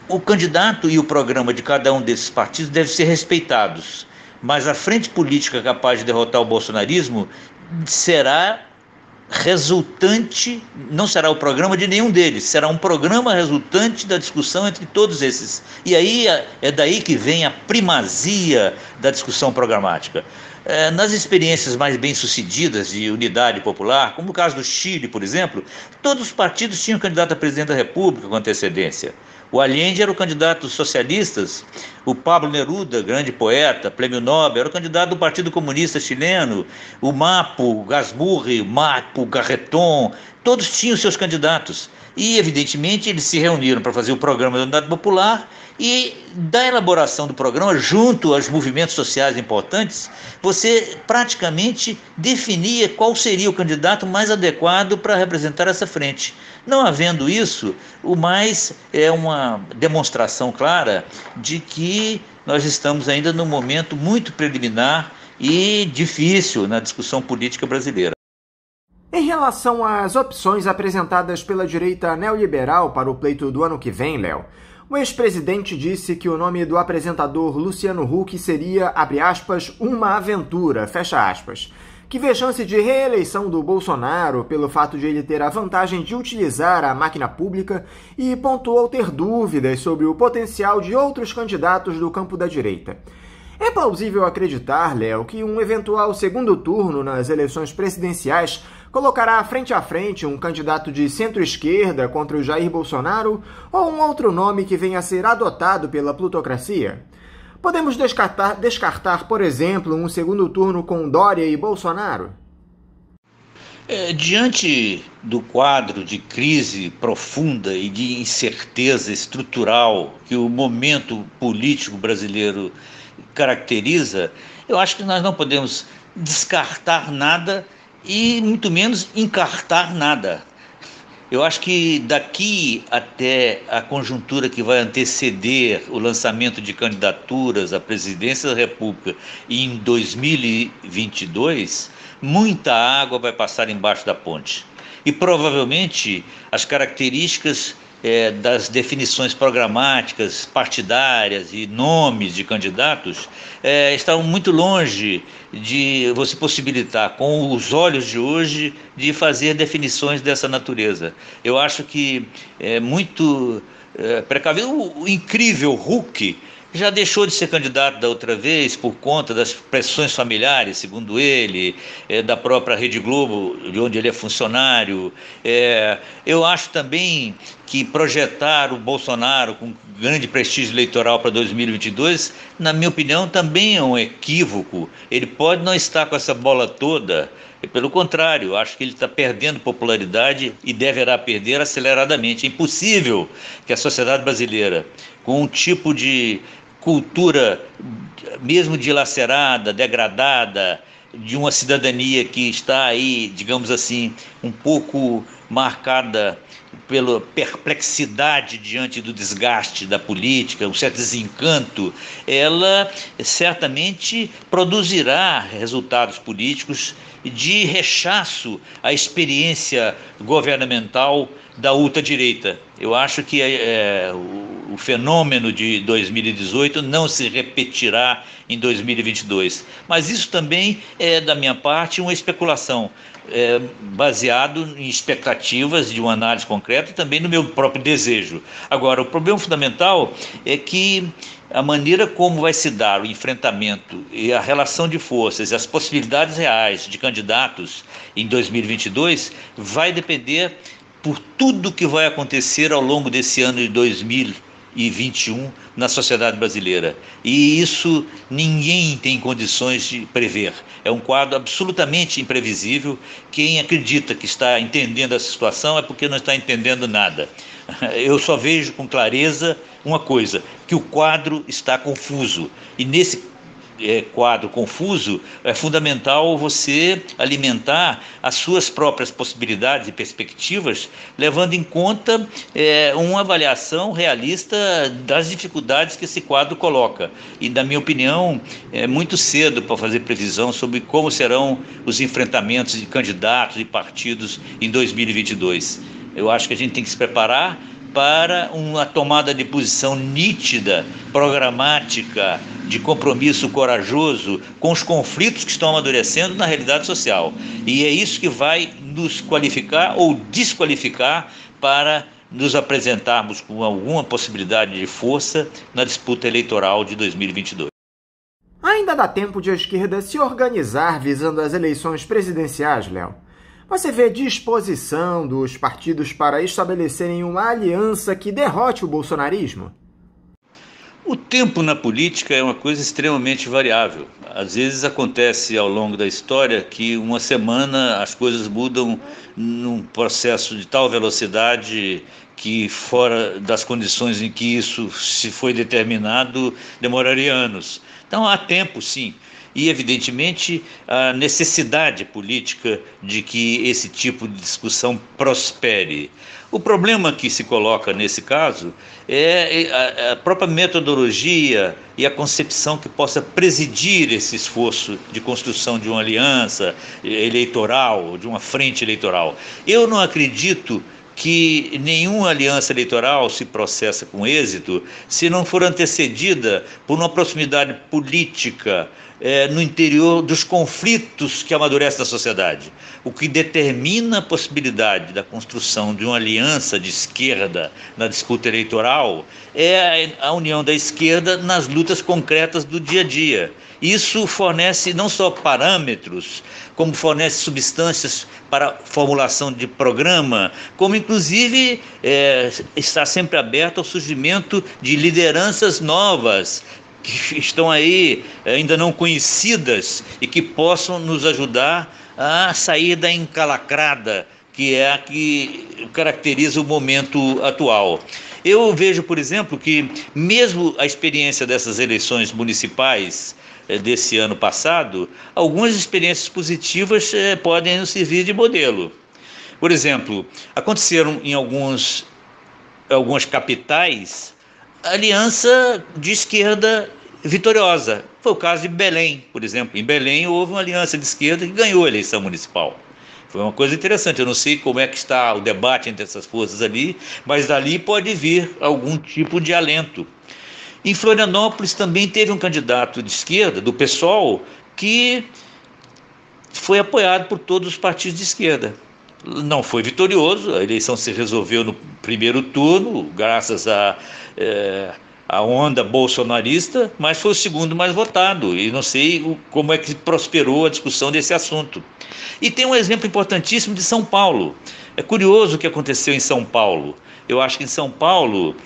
O candidato e o programa de cada um desses partidos devem ser respeitados, mas a frente política capaz de derrotar o bolsonarismo será resultante, não será o programa de nenhum deles, será um programa resultante da discussão entre todos esses. E aí é daí que vem a primazia da discussão programática. Nas experiências mais bem-sucedidas de unidade popular, como o caso do Chile, por exemplo, todos os partidos tinham candidato a presidente da República com antecedência. O Allende era o candidato dos socialistas, o Pablo Neruda, grande poeta, prêmio Nobel, era o candidato do Partido Comunista Chileno, o Mapo, o Gasburri, o Mapo, o Garreton, todos tinham seus candidatos. E, evidentemente, eles se reuniram para fazer o programa da Unidade Popular e, da elaboração do programa, junto aos movimentos sociais importantes, você praticamente definia qual seria o candidato mais adequado para representar essa frente. Não havendo isso, o mais é uma demonstração clara de que nós estamos ainda num momento muito preliminar e difícil na discussão política brasileira. Em relação às opções apresentadas pela direita neoliberal para o pleito do ano que vem, Léo, o ex-presidente disse que o nome do apresentador Luciano Huck seria, abre aspas, uma aventura, fecha aspas, que vê chance de reeleição do Bolsonaro pelo fato de ele ter a vantagem de utilizar a máquina pública e pontuou ter dúvidas sobre o potencial de outros candidatos do campo da direita. É plausível acreditar, Léo, que um eventual segundo turno nas eleições presidenciais colocará frente a frente um candidato de centro-esquerda contra o Jair Bolsonaro ou um outro nome que venha a ser adotado pela plutocracia? Podemos descartar, por exemplo, um segundo turno com Dória e Bolsonaro? Diante do quadro de crise profunda e de incerteza estrutural que o momento político brasileiro caracteriza, eu acho que nós não podemos descartar nada e muito menos encartar nada. Eu acho que daqui até a conjuntura que vai anteceder o lançamento de candidaturas à presidência da República em 2022, muita água vai passar embaixo da ponte. E provavelmente as características das definições programáticas, partidárias e nomes de candidatos estão muito longe de você possibilitar, com os olhos de hoje, de fazer definições dessa natureza. Eu acho que é muito precavido. O incrível Huck já deixou de ser candidato da outra vez por conta das pressões familiares, segundo ele, da própria Rede Globo, de onde ele é funcionário. Eu acho também que projetar o Bolsonaro com grande prestígio eleitoral para 2022, na minha opinião, também é um equívoco. Ele pode não estar com essa bola toda, pelo contrário, acho que ele está perdendo popularidade e deverá perder aceleradamente. É impossível que a sociedade brasileira, com um tipo de cultura mesmo dilacerada, degradada, de uma cidadania que está aí, digamos assim, um pouco marcada pela perplexidade diante do desgaste da política, um certo desencanto, ela certamente produzirá resultados políticos de rechaço à experiência governamental da ultradireita. Eu acho que o fenômeno de 2018 não se repetirá em 2022. Mas isso também é, da minha parte, uma especulação, baseado em expectativas de uma análise concreta e também no meu próprio desejo. Agora, o problema fundamental é que a maneira como vai se dar o enfrentamento e a relação de forças e as possibilidades reais de candidatos em 2022 vai depender por tudo que vai acontecer ao longo desse ano de 2021 na sociedade brasileira. E isso ninguém tem condições de prever. É um quadro absolutamente imprevisível. Quem acredita que está entendendo essa situação é porque não está entendendo nada. Eu só vejo com clareza uma coisa, que o quadro está confuso. E nesse quadro confuso, é fundamental você alimentar as suas próprias possibilidades e perspectivas, levando em conta uma avaliação realista das dificuldades que esse quadro coloca. E, na minha opinião, é muito cedo para fazer previsão sobre como serão os enfrentamentos de candidatos e partidos em 2022. Eu acho que a gente tem que se preparar para uma tomada de posição nítida, programática, de compromisso corajoso com os conflitos que estão amadurecendo na realidade social. E é isso que vai nos qualificar ou desqualificar para nos apresentarmos com alguma possibilidade de força na disputa eleitoral de 2022. Ainda dá tempo de a esquerda se organizar visando as eleições presidenciais, Léo? Você vê disposição dos partidos para estabelecerem uma aliança que derrote o bolsonarismo? O tempo na política é uma coisa extremamente variável. Às vezes acontece ao longo da história que uma semana as coisas mudam num processo de tal velocidade que, fora das condições em que isso se foi determinado, demoraria anos. Então há tempo, sim. E, evidentemente, a necessidade política de que esse tipo de discussão prospere. O problema que se coloca nesse caso é a própria metodologia e a concepção que possa presidir esse esforço de construção de uma aliança eleitoral, de uma frente eleitoral. Eu não acredito que nenhuma aliança eleitoral se processa com êxito se não for antecedida por uma proximidade política no interior dos conflitos que amadurecem na sociedade. O que determina a possibilidade da construção de uma aliança de esquerda na disputa eleitoral é a união da esquerda nas lutas concretas do dia a dia. Isso fornece não só parâmetros, como fornece substâncias para formulação de programa, como inclusive está sempre aberto ao surgimento de lideranças novas, que estão aí ainda não conhecidas e que possam nos ajudar a sair da encalacrada que é a que caracteriza o momento atual. Eu vejo, por exemplo, que mesmo a experiência dessas eleições municipais desse ano passado, algumas experiências positivas podem nos servir de modelo. Por exemplo, aconteceram em algumas capitais aliança de esquerda vitoriosa. Foi o caso de Belém, por exemplo. Em Belém houve uma aliança de esquerda que ganhou a eleição municipal. Foi uma coisa interessante. Eu não sei como é que está o debate entre essas forças ali, mas dali pode vir algum tipo de alento. Em Florianópolis também teve um candidato de esquerda, do PSOL, que foi apoiado por todos os partidos de esquerda. Não foi vitorioso, a eleição se resolveu no primeiro turno, graças à onda bolsonarista, mas foi o segundo mais votado, e não sei como é que prosperou a discussão desse assunto. E tem um exemplo importantíssimo de São Paulo. É curioso o que aconteceu em São Paulo. Eu acho que em São Paulo,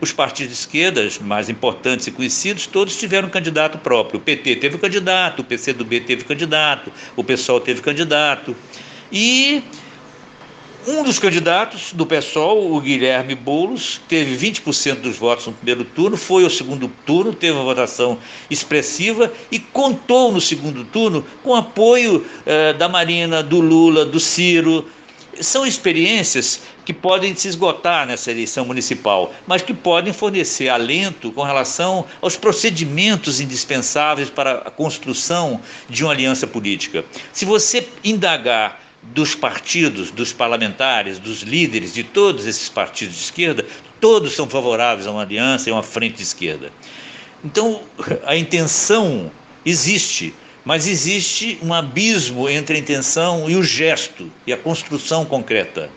os partidos de esquerda mais importantes e conhecidos, todos tiveram candidato próprio. O PT teve candidato, o PCdoB teve candidato, o PSOL teve candidato. E Um dos candidatos do PSOL, o Guilherme Boulos, teve 20% dos votos no primeiro turno, foi ao segundo turno, teve uma votação expressiva e contou no segundo turno com apoio da Marina, do Lula, do Ciro. São experiências que podem se esgotar nessa eleição municipal, mas que podem fornecer alento com relação aos procedimentos indispensáveis para a construção de uma aliança política. Se você indagar dos partidos, dos parlamentares, dos líderes de todos esses partidos de esquerda, todos são favoráveis a uma aliança e a uma frente de esquerda. Então, a intenção existe, mas existe um abismo entre a intenção e o gesto e a construção concreta.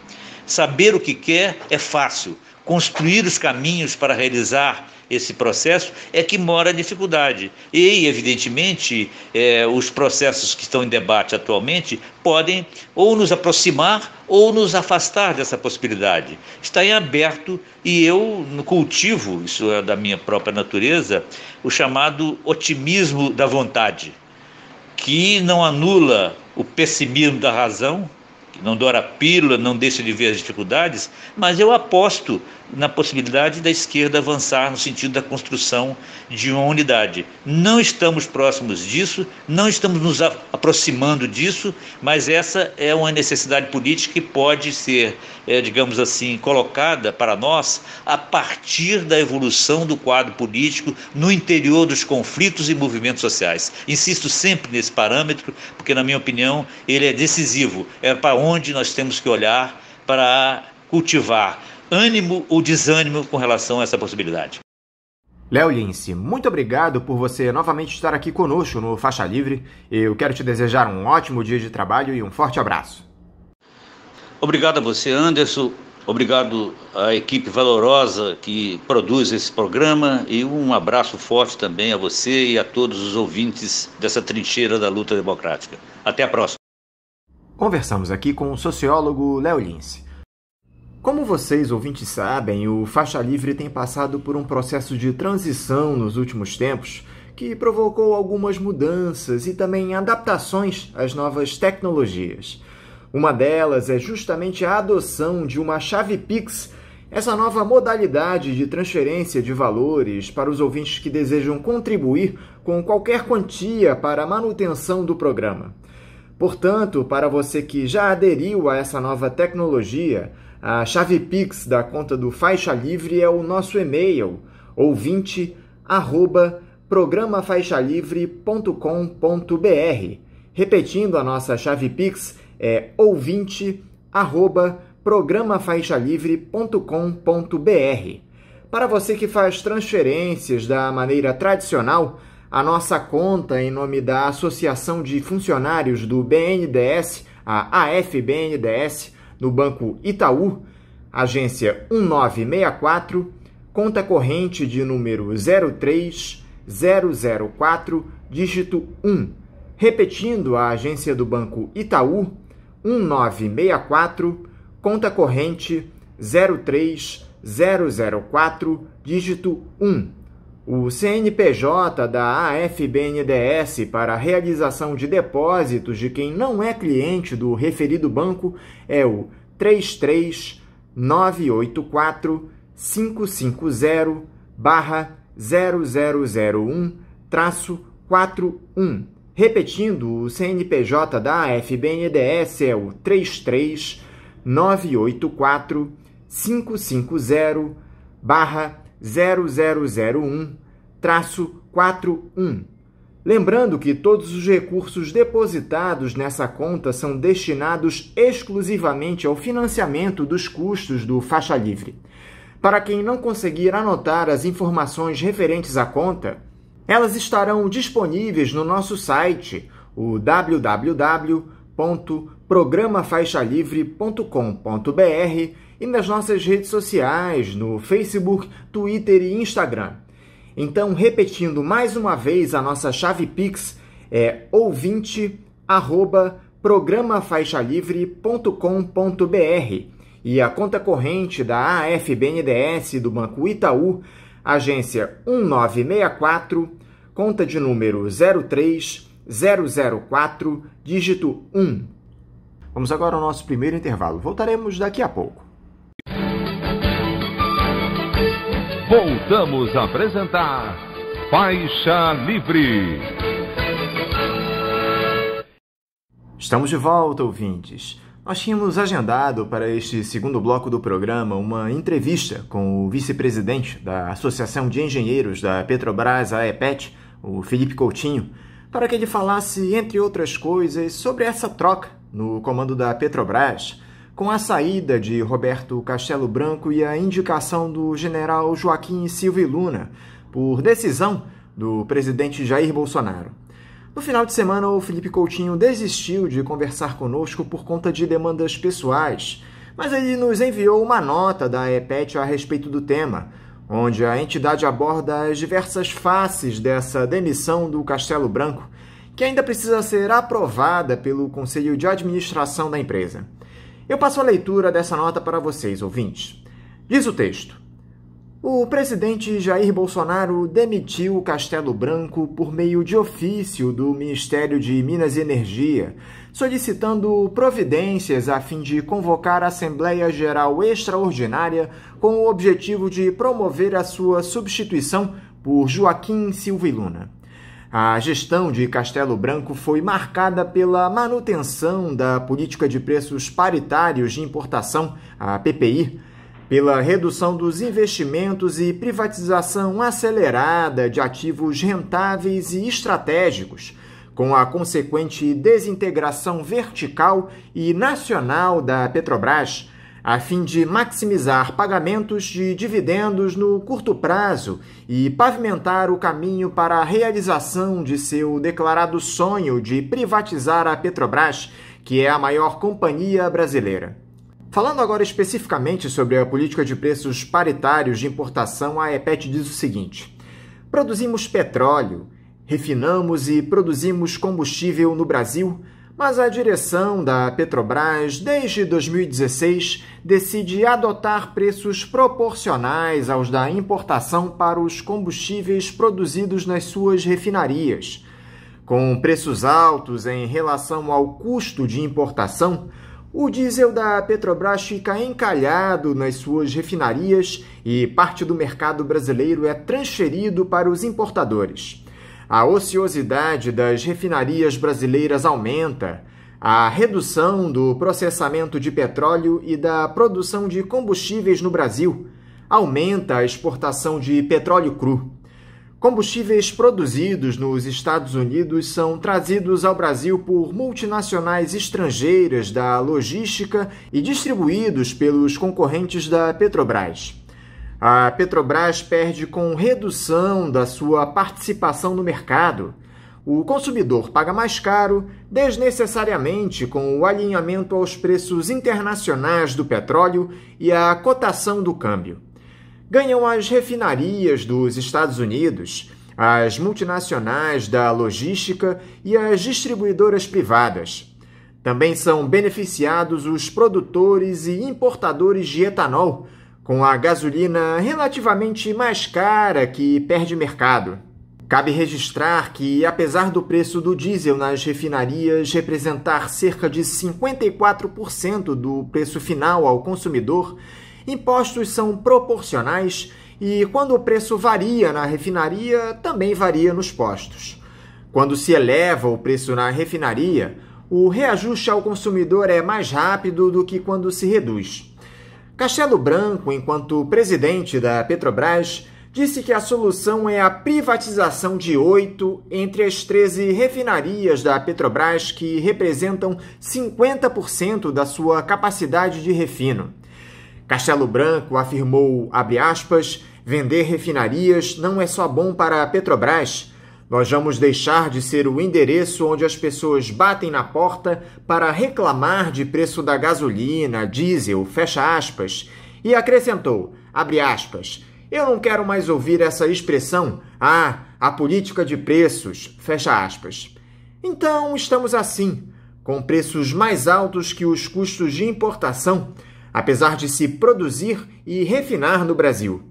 Saber o que quer é fácil, construir os caminhos para realizar esse processo é que mora a dificuldade. E, evidentemente, os processos que estão em debate atualmente podem ou nos aproximar ou nos afastar dessa possibilidade. Está em aberto e eu cultivo, isso é da minha própria natureza, o chamado otimismo da vontade, que não anula o pessimismo da razão, que não doura a pílula, não deixa de ver as dificuldades, mas eu aposto na possibilidade da esquerda avançar no sentido da construção de uma unidade. Não estamos próximos disso, não estamos nos aproximando disso, mas essa é uma necessidade política que pode ser, digamos assim, colocada para nós a partir da evolução do quadro político no interior dos conflitos e movimentos sociais. Insisto sempre nesse parâmetro, porque, na minha opinião, ele é decisivo. É para onde nós temos que olhar para cultivar ânimo ou desânimo com relação a essa possibilidade. Léo Lince, muito obrigado por você novamente estar aqui conosco no Faixa Livre. Eu quero te desejar um ótimo dia de trabalho e um forte abraço. Obrigado a você, Anderson. Obrigado à equipe valorosa que produz esse programa e um abraço forte também a você e a todos os ouvintes dessa trincheira da luta democrática. Até a próxima. Conversamos aqui com o sociólogo Léo Lince. Como vocês, ouvintes, sabem, o Faixa Livre tem passado por um processo de transição nos últimos tempos que provocou algumas mudanças e também adaptações às novas tecnologias. Uma delas é justamente a adoção de uma chave Pix, essa nova modalidade de transferência de valores para os ouvintes que desejam contribuir com qualquer quantia para a manutenção do programa. Portanto, para você que já aderiu a essa nova tecnologia, a chave Pix da conta do Faixa Livre é o nosso e-mail, ouvinte@programafaixalivre.com.br. Repetindo, a nossa chave Pix é ouvinte@programafaixalivre.com.br. Para você que faz transferências da maneira tradicional, a nossa conta em nome da Associação de Funcionários do BNDES, a AFBNDES, no Banco Itaú, agência 1964, conta corrente de número 03004, dígito 1. Repetindo, a agência do Banco Itaú, 1964, conta corrente 03004, dígito 1. O CNPJ da AFBNDES para a realização de depósitos de quem não é cliente do referido banco é o 33984-550-0001-41. Repetindo, o CNPJ da AFBNDES é o 33984-550-0001-41. Lembrando que todos os recursos depositados nessa conta são destinados exclusivamente ao financiamento dos custos do Faixa Livre. Para quem não conseguir anotar as informações referentes à conta, elas estarão disponíveis no nosso site, o www.programafaixalivre.com.br, e nas nossas redes sociais, no Facebook, Twitter e Instagram. Então, repetindo mais uma vez, a nossa chave Pix é ouvinte@programafaixalivre.com.br e a conta corrente da AFBNDES do Banco Itaú, agência 1964, conta de número 03004, dígito 1. Vamos agora ao nosso primeiro intervalo. Voltaremos daqui a pouco. Voltamos a apresentar Faixa Livre. Estamos de volta, ouvintes. Nós tínhamos agendado para este segundo bloco do programa uma entrevista com o vice-presidente da Associação de Engenheiros da Petrobras, a AEPET, o Felipe Coutinho, para que ele falasse, entre outras coisas, sobre essa troca no comando da Petrobras, com a saída de Roberto Castello Branco e a indicação do general Joaquim Silva e Luna, por decisão do presidente Jair Bolsonaro. No final de semana, o Felipe Coutinho desistiu de conversar conosco por conta de demandas pessoais, mas ele nos enviou uma nota da AEPET a respeito do tema, onde a entidade aborda as diversas faces dessa demissão do Castello Branco, que ainda precisa ser aprovada pelo Conselho de Administração da empresa. Eu passo a leitura dessa nota para vocês, ouvintes. Diz o texto: o presidente Jair Bolsonaro demitiu Castello Branco por meio de ofício do Ministério de Minas e Energia, solicitando providências a fim de convocar a Assembleia Geral Extraordinária com o objetivo de promover a sua substituição por Joaquim Silva e Luna. A gestão de Castello Branco foi marcada pela manutenção da política de preços paritários de importação, a PPI, pela redução dos investimentos e privatização acelerada de ativos rentáveis e estratégicos, com a consequente desintegração vertical e nacional da Petrobras, a fim de maximizar pagamentos de dividendos no curto prazo e pavimentar o caminho para a realização de seu declarado sonho de privatizar a Petrobras, que é a maior companhia brasileira. Falando agora especificamente sobre a política de preços paritários de importação, a AEPET diz o seguinte: produzimos petróleo, refinamos e produzimos combustível no Brasil, mas a direção da Petrobras, desde 2016, decide adotar preços proporcionais aos da importação para os combustíveis produzidos nas suas refinarias. Com preços altos em relação ao custo de importação, o diesel da Petrobras fica encalhado nas suas refinarias e parte do mercado brasileiro é transferido para os importadores. A ociosidade das refinarias brasileiras aumenta, a redução do processamento de petróleo e da produção de combustíveis no Brasil aumenta a exportação de petróleo cru. Combustíveis produzidos nos Estados Unidos são trazidos ao Brasil por multinacionais estrangeiras da logística e distribuídos pelos concorrentes da Petrobras. A Petrobras perde com redução da sua participação no mercado. O consumidor paga mais caro, desnecessariamente, com o alinhamento aos preços internacionais do petróleo e a cotação do câmbio. Ganham as refinarias dos Estados Unidos, as multinacionais da logística e as distribuidoras privadas. Também são beneficiados os produtores e importadores de etanol, com a gasolina relativamente mais cara que perde mercado. Cabe registrar que, apesar do preço do diesel nas refinarias representar cerca de 54% do preço final ao consumidor, impostos são proporcionais e, quando o preço varia na refinaria, também varia nos postos. Quando se eleva o preço na refinaria, o reajuste ao consumidor é mais rápido do que quando se reduz. Castello Branco, enquanto presidente da Petrobras, disse que a solução é a privatização de 8 entre as 13 refinarias da Petrobras, que representam 50% da sua capacidade de refino. Castello Branco afirmou, abre aspas, vender refinarias não é só bom para a Petrobras. Nós vamos deixar de ser o endereço onde as pessoas batem na porta para reclamar de preço da gasolina, diesel, fecha aspas. E acrescentou, abre aspas, eu não quero mais ouvir essa expressão, a política de preços, fecha aspas. Então estamos assim, com preços mais altos que os custos de importação, apesar de se produzir e refinar no Brasil.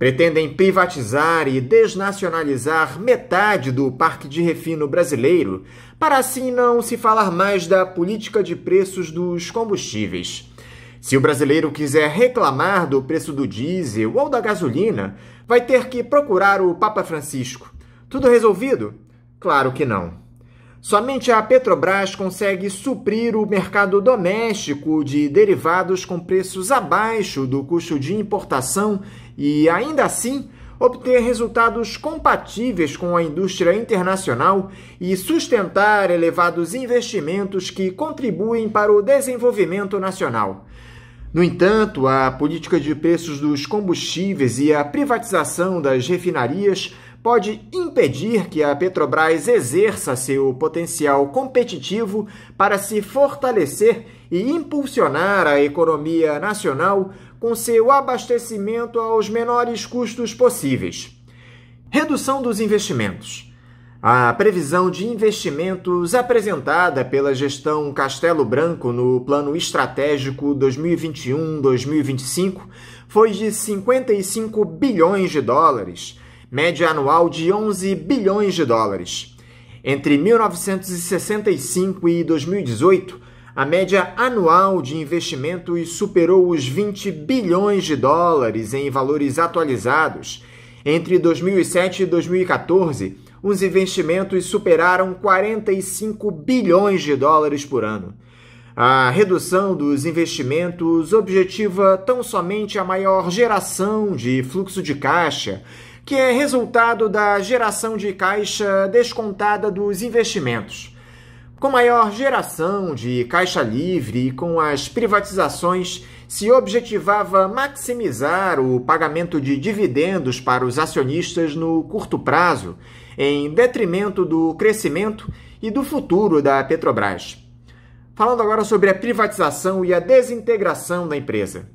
Pretendem privatizar e desnacionalizar metade do parque de refino brasileiro, para assim não se falar mais da política de preços dos combustíveis. Se o brasileiro quiser reclamar do preço do diesel ou da gasolina, vai ter que procurar o Papa Francisco. Tudo resolvido? Claro que não. Somente a Petrobras consegue suprir o mercado doméstico de derivados com preços abaixo do custo de importação e, ainda assim, obter resultados compatíveis com a indústria internacional e sustentar elevados investimentos que contribuem para o desenvolvimento nacional. No entanto, a política de preços dos combustíveis e a privatização das refinarias pode impedir que a Petrobras exerça seu potencial competitivo para se fortalecer e impulsionar a economia nacional com seu abastecimento aos menores custos possíveis. Redução dos investimentos. A previsão de investimentos apresentada pela gestão Castelo Branco no Plano Estratégico 2021-2025 foi de 55 bilhões de dólares, média anual de 11 bilhões de dólares. Entre 1965 e 2018, a média anual de investimentos superou os 20 bilhões de dólares em valores atualizados. Entre 2007 e 2014, os investimentos superaram 45 bilhões de dólares por ano. A redução dos investimentos objetiva tão somente a maior geração de fluxo de caixa, que é resultado da geração de caixa descontada dos investimentos. Com maior geração de caixa livre e com as privatizações, se objetivava maximizar o pagamento de dividendos para os acionistas no curto prazo, em detrimento do crescimento e do futuro da Petrobras. Falando agora sobre a privatização e a desintegração da empresa.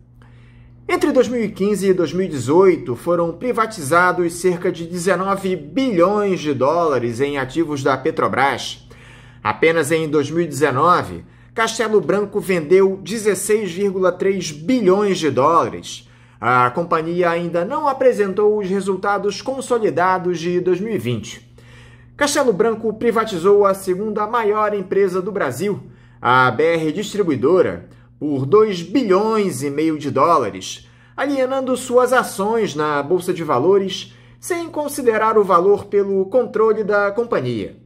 Entre 2015 e 2018, foram privatizados cerca de 19 bilhões de dólares em ativos da Petrobras. Apenas em 2019, Castelo Branco vendeu 16,3 bilhões de dólares. A companhia ainda não apresentou os resultados consolidados de 2020. Castelo Branco privatizou a segunda maior empresa do Brasil, a BR Distribuidora, por 2 bilhões e meio de dólares, alienando suas ações na Bolsa de Valores, sem considerar o valor pelo controle da companhia.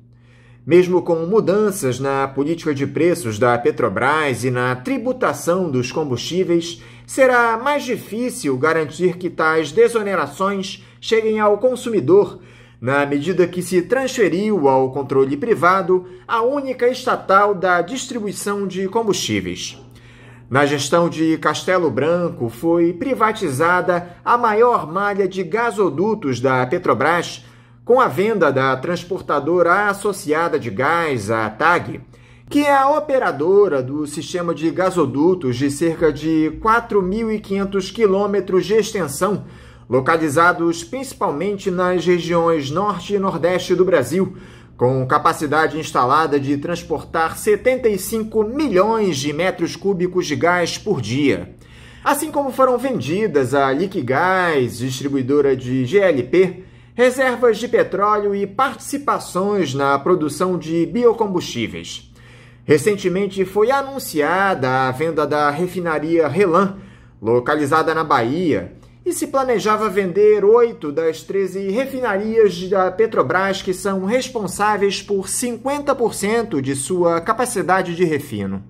Mesmo com mudanças na política de preços da Petrobras e na tributação dos combustíveis, será mais difícil garantir que tais desonerações cheguem ao consumidor, na medida que se transferiu ao controle privado a única estatal da distribuição de combustíveis. Na gestão de Castelo Branco, foi privatizada a maior malha de gasodutos da Petrobras, com a venda da transportadora associada de gás, a TAG, que é a operadora do sistema de gasodutos de cerca de 4.500 quilômetros de extensão, localizados principalmente nas regiões norte e nordeste do Brasil, com capacidade instalada de transportar 75 milhões de metros cúbicos de gás por dia. Assim como foram vendidas a Liquigás, distribuidora de GLP, reservas de petróleo e participações na produção de biocombustíveis. Recentemente foi anunciada a venda da refinaria RLAM, localizada na Bahia, e se planejava vender 8 das 13 refinarias da Petrobras que são responsáveis por 50% de sua capacidade de refino.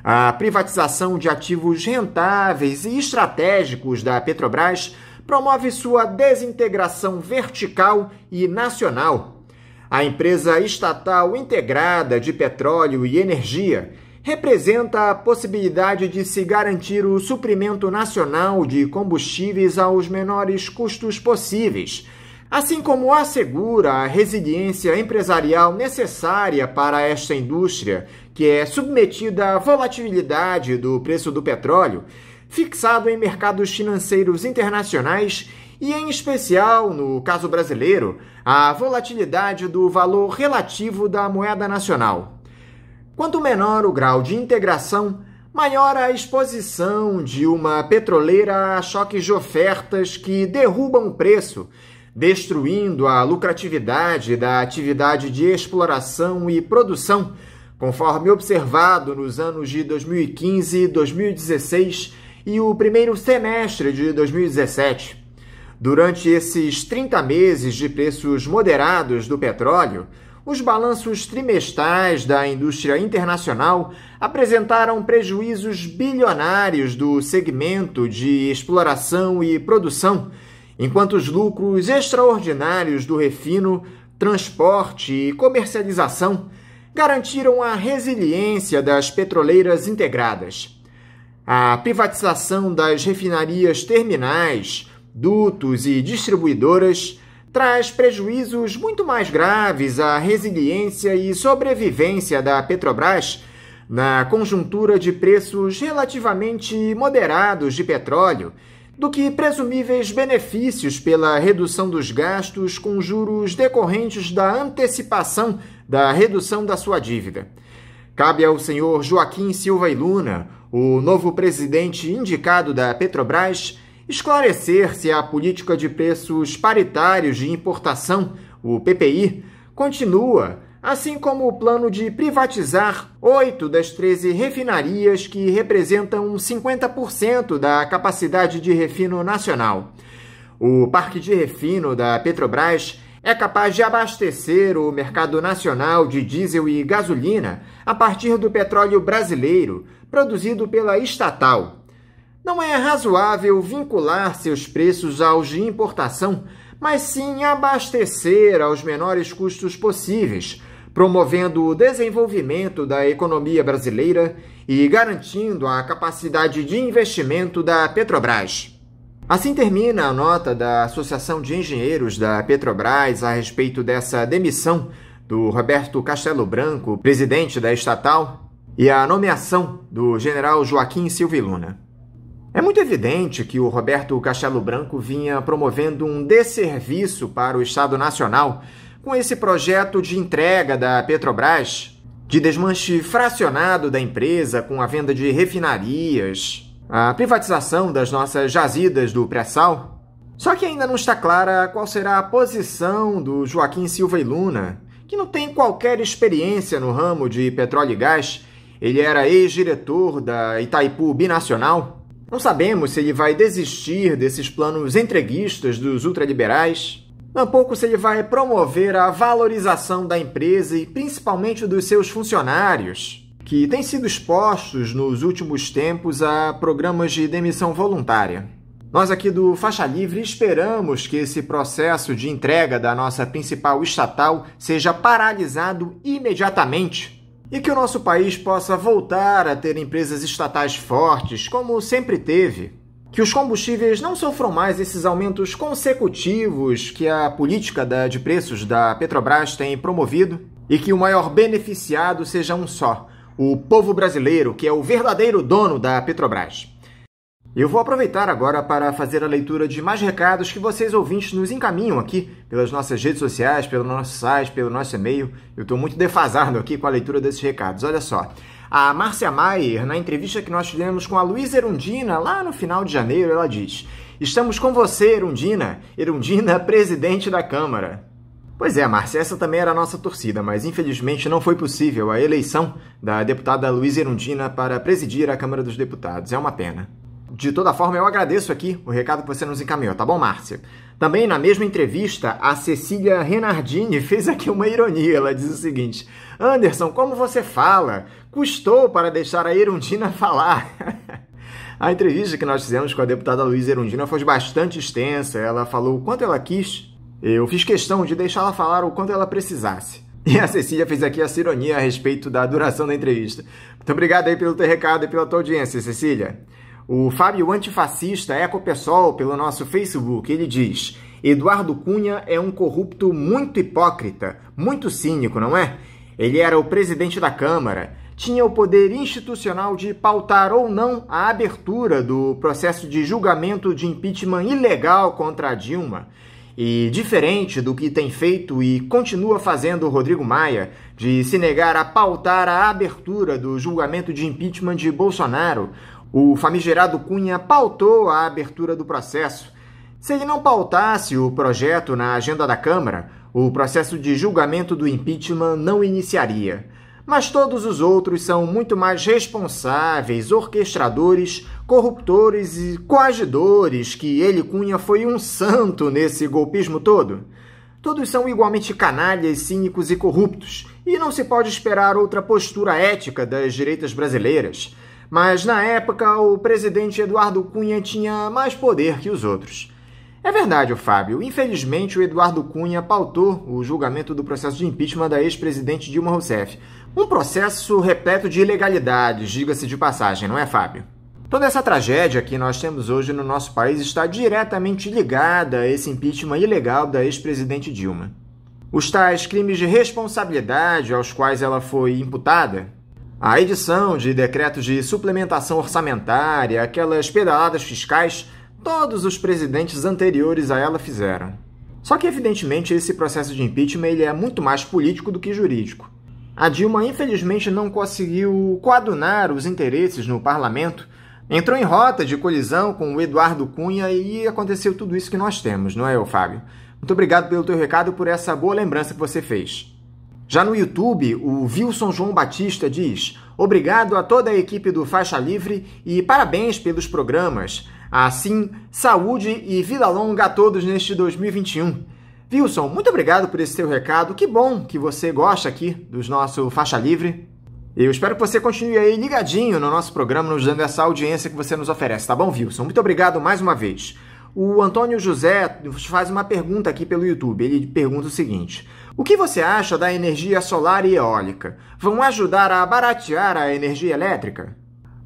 A privatização de ativos rentáveis e estratégicos da Petrobras promove sua desintegração vertical e nacional. A empresa estatal integrada de petróleo e energia representa a possibilidade de se garantir o suprimento nacional de combustíveis aos menores custos possíveis, assim como assegura a resiliência empresarial necessária para esta indústria, que é submetida à volatilidade do preço do petróleo, fixado em mercados financeiros internacionais e, em especial, no caso brasileiro, a volatilidade do valor relativo da moeda nacional. Quanto menor o grau de integração, maior a exposição de uma petroleira a choques de ofertas que derrubam o preço, destruindo a lucratividade da atividade de exploração e produção, conforme observado nos anos de 2015, 2016 e o primeiro semestre de 2017. Durante esses 30 meses de preços moderados do petróleo, os balanços trimestrais da indústria internacional apresentaram prejuízos bilionários do segmento de exploração e produção, enquanto os lucros extraordinários do refino, transporte e comercialização garantiram a resiliência das petroleiras integradas. A privatização das refinarias terminais, dutos e distribuidoras traz prejuízos muito mais graves à resiliência e sobrevivência da Petrobras na conjuntura de preços relativamente moderados de petróleo do que presumíveis benefícios pela redução dos gastos com juros decorrentes da antecipação da redução da sua dívida. Cabe ao senhor Joaquim Silva e Luna, o novo presidente indicado da Petrobras, esclarecer se a política de preços paritários de importação, o PPI, continua, assim como o plano de privatizar 8 das 13 refinarias que representam 50% da capacidade de refino nacional. O parque de refino da Petrobras é capaz de abastecer o mercado nacional de diesel e gasolina a partir do petróleo brasileiro, produzido pela estatal. Não é razoável vincular seus preços aos de importação, mas sim abastecer aos menores custos possíveis, promovendo o desenvolvimento da economia brasileira e garantindo a capacidade de investimento da Petrobras. Assim termina a nota da Associação de Engenheiros da Petrobras a respeito dessa demissão do Roberto Castelo Branco, presidente da estatal, e a nomeação do general Joaquim Silva e Luna. É muito evidente que o Roberto Castelo Branco vinha promovendo um desserviço para o Estado Nacional com esse projeto de entrega da Petrobras, de desmanche fracionado da empresa com a venda de refinarias, a privatização das nossas jazidas do pré-sal. Só que ainda não está clara qual será a posição do Joaquim Silva e Luna, que não tem qualquer experiência no ramo de petróleo e gás. Ele era ex-diretor da Itaipu Binacional. Não sabemos se ele vai desistir desses planos entreguistas dos ultraliberais. Tampouco se ele vai promover a valorização da empresa e principalmente dos seus funcionários, que têm sido expostos nos últimos tempos a programas de demissão voluntária. Nós aqui do Faixa Livre esperamos que esse processo de entrega da nossa principal estatal seja paralisado imediatamente e que o nosso país possa voltar a ter empresas estatais fortes, como sempre teve. Que os combustíveis não sofram mais esses aumentos consecutivos que a política de preços da Petrobras tem promovido e que o maior beneficiado seja um só, o povo brasileiro, que é o verdadeiro dono da Petrobras. Eu vou aproveitar agora para fazer a leitura de mais recados que vocês ouvintes nos encaminham aqui pelas nossas redes sociais, pelo nosso site, pelo nosso e-mail. Eu estou muito defasado aqui com a leitura desses recados. Olha só, a Márcia Maier, na entrevista que nós tivemos com a Luísa Erundina, lá no final de janeiro, ela diz: "Estamos com você, Erundina. Erundina, presidente da Câmara." Pois é, Márcia, essa também era a nossa torcida, mas infelizmente não foi possível a eleição da deputada Luísa Erundina para presidir a Câmara dos Deputados. É uma pena. De toda forma, eu agradeço aqui o recado que você nos encaminhou, tá bom, Márcia? Também, na mesma entrevista, a Cecília Renardini fez aqui uma ironia. Ela diz o seguinte: "Anderson, como você fala? Custou para deixar a Erundina falar." A entrevista que nós fizemos com a deputada Luísa Erundina foi bastante extensa. Ela falou o quanto ela quis. Eu fiz questão de deixá-la falar o quanto ela precisasse. E a Cecília fez aqui essa ironia a respeito da duração da entrevista. Muito obrigado aí pelo teu recado e pela tua audiência, Cecília. O Fábio Antifascista Ecopessoal, pelo nosso Facebook, ele diz: "Eduardo Cunha é um corrupto muito hipócrita, muito cínico, não é? Ele era o presidente da Câmara, tinha o poder institucional de pautar ou não a abertura do processo de julgamento de impeachment ilegal contra a Dilma. E diferente do que tem feito e continua fazendo o Rodrigo Maia, de se negar a pautar a abertura do julgamento de impeachment de Bolsonaro, o famigerado Cunha pautou a abertura do processo. Se ele não pautasse o projeto na agenda da Câmara, o processo de julgamento do impeachment não iniciaria. Mas todos os outros são muito mais responsáveis, orquestradores, corruptores e coagidores que ele, Cunha, foi um santo nesse golpismo todo. Todos são igualmente canalhas, cínicos e corruptos, e não se pode esperar outra postura ética das direitas brasileiras. Mas, na época, o presidente Eduardo Cunha tinha mais poder que os outros. É verdade, Fábio. Infelizmente, o Eduardo Cunha pautou o julgamento do processo de impeachment da ex-presidente Dilma Rousseff. Um processo repleto de ilegalidades, diga-se de passagem, não é, Fábio? Toda essa tragédia que nós temos hoje no nosso país está diretamente ligada a esse impeachment ilegal da ex-presidente Dilma. Os tais crimes de responsabilidade aos quais ela foi imputada, a edição de decretos de suplementação orçamentária, aquelas pedaladas fiscais, todos os presidentes anteriores a ela fizeram. Só que, evidentemente, esse processo de impeachment ele é muito mais político do que jurídico. A Dilma, infelizmente, não conseguiu coadunar os interesses no parlamento, entrou em rota de colisão com o Eduardo Cunha e aconteceu tudo isso que nós temos, não é, Fábio? Muito obrigado pelo teu recado e por essa boa lembrança que você fez. Já no YouTube, o Wilson João Batista diz: obrigado a toda a equipe do Faixa Livre e parabéns pelos programas. Assim, saúde e vida longa a todos neste 2021. Wilson, muito obrigado por esse teu recado. Que bom que você gosta aqui dos nossos Faixa Livre. Eu espero que você continue aí ligadinho no nosso programa, nos dando essa audiência que você nos oferece, tá bom, Wilson? Muito obrigado mais uma vez. O Antônio José faz uma pergunta aqui pelo YouTube. Ele pergunta o seguinte: o que você acha da energia solar e eólica? Vão ajudar a baratear a energia elétrica?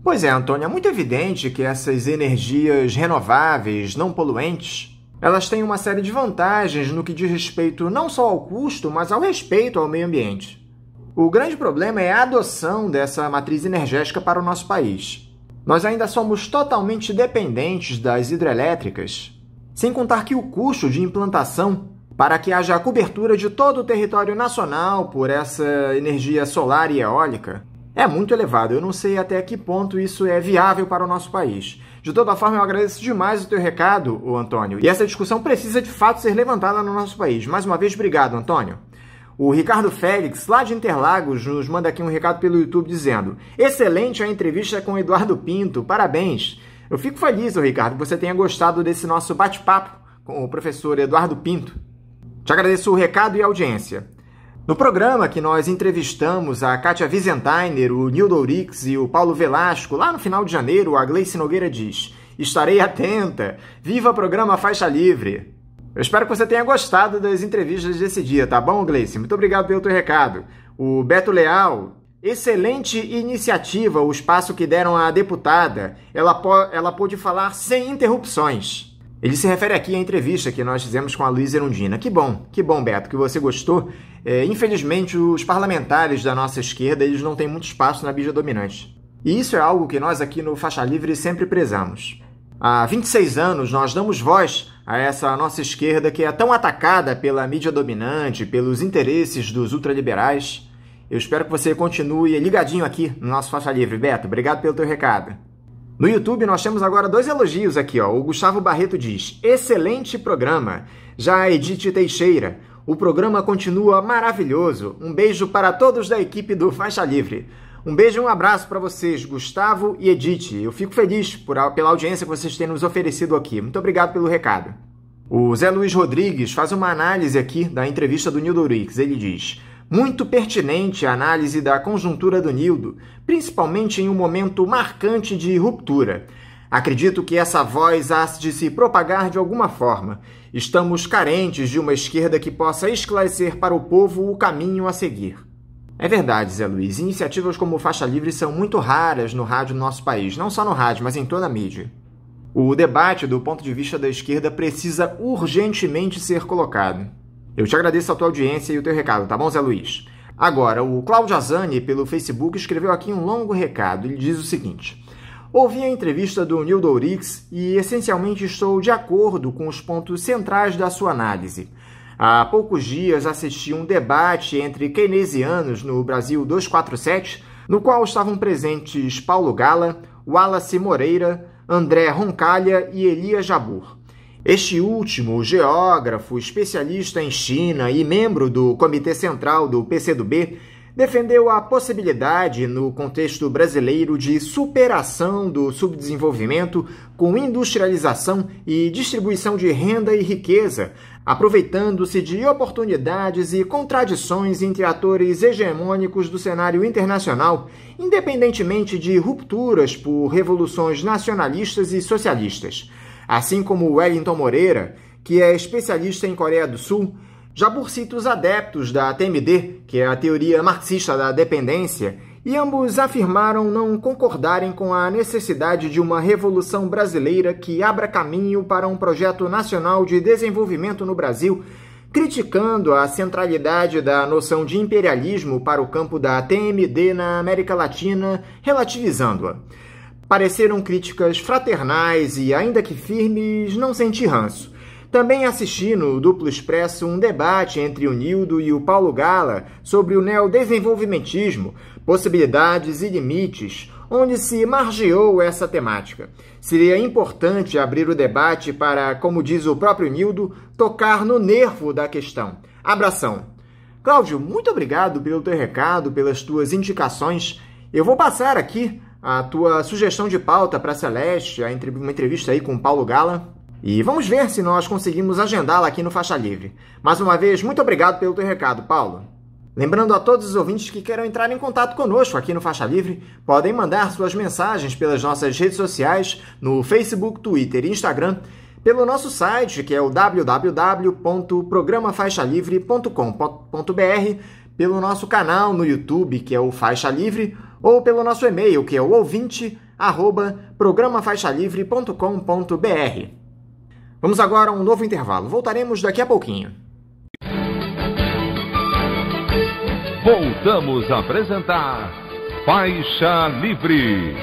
Pois é, Antônio, é muito evidente que essas energias renováveis, não poluentes, elas têm uma série de vantagens no que diz respeito não só ao custo, mas ao respeito ao meio ambiente. O grande problema é a adoção dessa matriz energética para o nosso país. Nós ainda somos totalmente dependentes das hidrelétricas, sem contar que o custo de implantação para que haja a cobertura de todo o território nacional por essa energia solar e eólica é muito elevado. Eu não sei até que ponto isso é viável para o nosso país. De toda forma, eu agradeço demais o teu recado, Antônio, e essa discussão precisa de fato ser levantada no nosso país. Mais uma vez, obrigado, Antônio. O Ricardo Félix, lá de Interlagos, nos manda aqui um recado pelo YouTube dizendo: excelente a entrevista com Eduardo Pinto, parabéns. Eu fico feliz, Ricardo, que você tenha gostado desse nosso bate-papo com o professor Eduardo Pinto. Te agradeço o recado e a audiência. No programa que nós entrevistamos a Kátia Wiesentheimer, o Nildo Ourix e o Paulo Velasco, lá no final de janeiro, a Gleice Nogueira diz: estarei atenta, viva o programa Faixa Livre. Eu espero que você tenha gostado das entrevistas desse dia, tá bom, Gleice? Muito obrigado pelo teu recado. O Beto Leal: excelente iniciativa o espaço que deram à deputada. Ela pôde falar sem interrupções. Ele se refere aqui à entrevista que nós fizemos com a Luísa Erundina. Que bom, Beto, que você gostou. Infelizmente, os parlamentares da nossa esquerda eles não têm muito espaço na mídia dominante. E isso é algo que nós aqui no Faixa Livre sempre prezamos. Há 26 anos nós damos voz a essa nossa esquerda que é tão atacada pela mídia dominante, pelos interesses dos ultraliberais. Eu espero que você continue ligadinho aqui no nosso Faixa Livre. Beto, obrigado pelo teu recado. No YouTube nós temos agora 2 elogios aqui, ó. O Gustavo Barreto diz: excelente programa. Já a Edith Teixeira: o programa continua maravilhoso. Um beijo para todos da equipe do Faixa Livre. Um beijo e um abraço para vocês, Gustavo e Edith. Eu fico feliz pela audiência que vocês têm nos oferecido aqui. Muito obrigado pelo recado. O Zé Luiz Rodrigues faz uma análise aqui da entrevista do Nildo Ourix. Ele diz: muito pertinente a análise da conjuntura do Nildo, principalmente em um momento marcante de ruptura. Acredito que essa voz há de se propagar de alguma forma. Estamos carentes de uma esquerda que possa esclarecer para o povo o caminho a seguir. É verdade, Zé Luiz. Iniciativas como o Faixa Livre são muito raras no rádio do nosso país. Não só no rádio, mas em toda a mídia. O debate do ponto de vista da esquerda precisa urgentemente ser colocado. Eu te agradeço a tua audiência e o teu recado, tá bom, Zé Luiz? Agora, o Cláudio Azani, pelo Facebook, escreveu aqui um longo recado. Ele diz o seguinte: Ouvi a entrevista do Nildo Ourix e essencialmente estou de acordo com os pontos centrais da sua análise. Há poucos dias assisti um debate entre keynesianos no Brasil 247, no qual estavam presentes Paulo Gala, Wallace Moreira, André Roncalha e Elias Jabbour. Este último, geógrafo, especialista em China e membro do Comitê Central do PCdoB, defendeu a possibilidade, no contexto brasileiro, de superação do subdesenvolvimento com industrialização e distribuição de renda e riqueza, aproveitando-se de oportunidades e contradições entre atores hegemônicos do cenário internacional, independentemente de rupturas por revoluções nacionalistas e socialistas. Assim como Wellington Moreira, que é especialista em Coreia do Sul, Jabbour cita os adeptos da TMD, que é a teoria marxista da dependência, e ambos afirmaram não concordarem com a necessidade de uma revolução brasileira que abra caminho para um projeto nacional de desenvolvimento no Brasil, criticando a centralidade da noção de imperialismo para o campo da TMD na América Latina, relativizando-a. Pareceram críticas fraternais e, ainda que firmes, não senti ranço. Também assisti no Duplo Expresso um debate entre o Nildo e o Paulo Gala sobre o neodesenvolvimentismo, possibilidades e limites, onde se margeou essa temática. Seria importante abrir o debate para, como diz o próprio Nildo, tocar no nervo da questão. Abração. Cláudio, muito obrigado pelo teu recado, pelas tuas indicações. Eu vou passar aqui a tua sugestão de pauta para a Celeste, uma entrevista aí com o Paulo Gala. E vamos ver se nós conseguimos agendá-la aqui no Faixa Livre. Mais uma vez, muito obrigado pelo teu recado, Paulo. Lembrando a todos os ouvintes que queiram entrar em contato conosco aqui no Faixa Livre, podem mandar suas mensagens pelas nossas redes sociais, no Facebook, Twitter e Instagram, pelo nosso site, que é o www.programafaixalivre.com.br, pelo nosso canal no YouTube, que é o Faixa Livre, ou pelo nosso e-mail, que é o ouvinte@programafaixalivre.com.br. Vamos agora a um novo intervalo. Voltaremos daqui a pouquinho. Voltamos a apresentar Faixa Livre.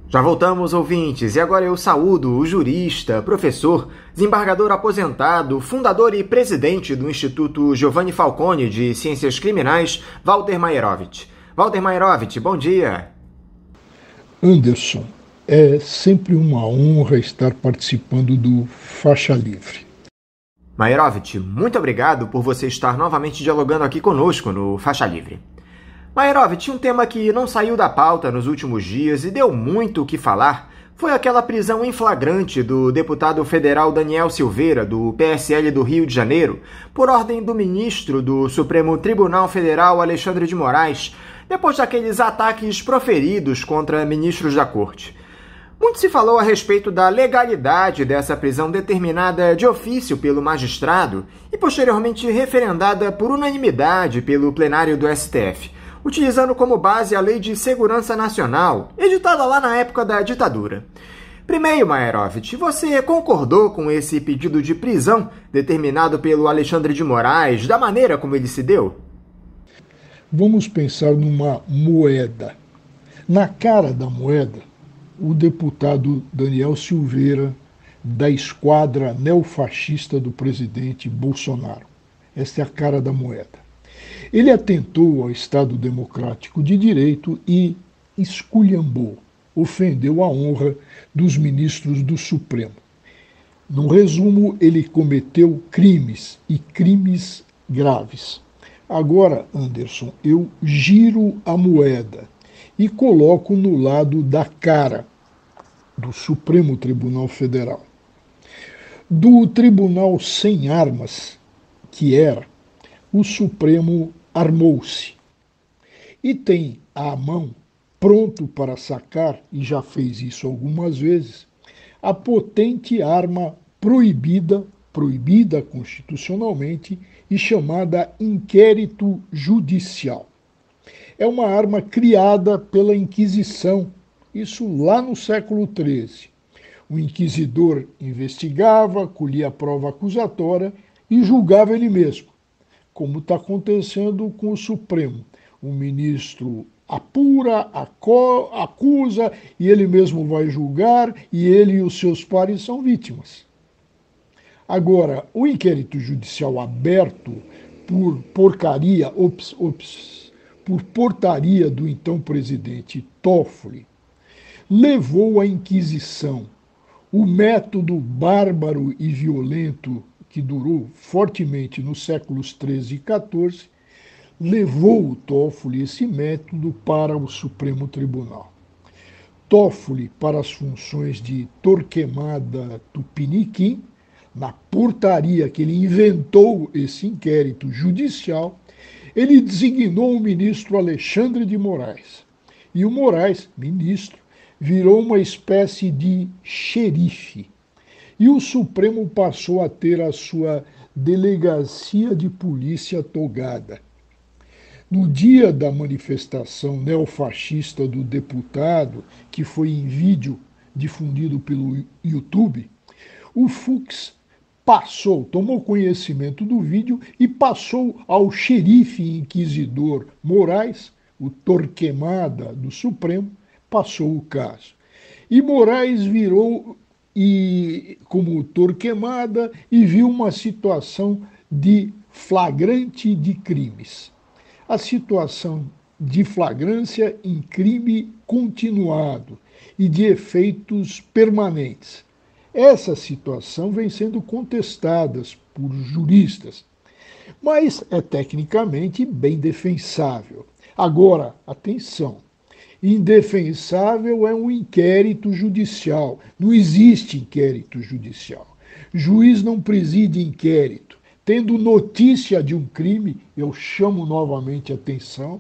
Já voltamos, ouvintes, e agora eu saúdo o jurista, professor, desembargador aposentado, fundador e presidente do Instituto Giovanni Falcone de Ciências Criminais, Walter Maierovitch. Walter Maierovitch, bom dia. Anderson, é sempre uma honra estar participando do Faixa Livre. Maierovitch, muito obrigado por você estar novamente dialogando aqui conosco no Faixa Livre. Maierovitch, um tema que não saiu da pauta nos últimos dias e deu muito o que falar foi aquela prisão em flagrante do deputado federal Daniel Silveira, do PSL do Rio de Janeiro, por ordem do ministro do Supremo Tribunal Federal, Alexandre de Moraes, depois daqueles ataques proferidos contra ministros da corte. Muito se falou a respeito da legalidade dessa prisão determinada de ofício pelo magistrado e posteriormente referendada por unanimidade pelo plenário do STF, utilizando como base a Lei de Segurança Nacional, editada lá na época da ditadura. Primeiro, Maierovitch, você concordou com esse pedido de prisão determinado pelo Alexandre de Moraes, da maneira como ele se deu? Vamos pensar numa moeda. Na cara da moeda, o deputado Daniel Silveira, da esquadra neofascista do presidente Bolsonaro. Esta é a cara da moeda. Ele atentou ao Estado Democrático de Direito e esculhambou, ofendeu a honra dos ministros do Supremo. No resumo, ele cometeu crimes, e crimes graves. Agora, Anderson, eu giro a moeda e coloco no lado da cara do Supremo Tribunal Federal. Do tribunal sem armas, que era, o Supremo armou-se e tem à mão, pronto para sacar, e já fez isso algumas vezes, a potente arma proibida constitucionalmente e chamada inquérito judicial. É uma arma criada pela Inquisição, isso lá no século XIII. O inquisidor investigava, colhia a prova acusatória e julgava ele mesmo, como está acontecendo com o Supremo. O ministro apura, acusa, e ele mesmo vai julgar, e ele e os seus pares são vítimas. Agora, o inquérito judicial aberto por portaria do então presidente Toffoli levou à Inquisição. O método bárbaro e violento que durou fortemente nos séculos XIII e XIV levou o Toffoli esse método para o Supremo Tribunal. Toffoli, para as funções de Torquemada Tupiniquim, na portaria que ele inventou esse inquérito judicial, ele designou o ministro Alexandre de Moraes. E o Moraes, ministro, virou uma espécie de xerife. E o Supremo passou a ter a sua delegacia de polícia togada. No dia da manifestação neofascista do deputado, que foi em vídeo difundido pelo YouTube, o Fux tomou conhecimento do vídeo e passou ao xerife inquisidor Moraes, o Torquemada do Supremo, passou o caso. E Moraes virou como Torquemada e viu uma situação de flagrante de crimes. A situação de flagrância em crime continuado e de efeitos permanentes. Essa situação vem sendo contestada por juristas, mas é tecnicamente bem defensável. Agora, atenção, indefensável é um inquérito judicial. Não existe inquérito judicial. Juiz não preside inquérito. Tendo notícia de um crime, eu chamo novamente a atenção,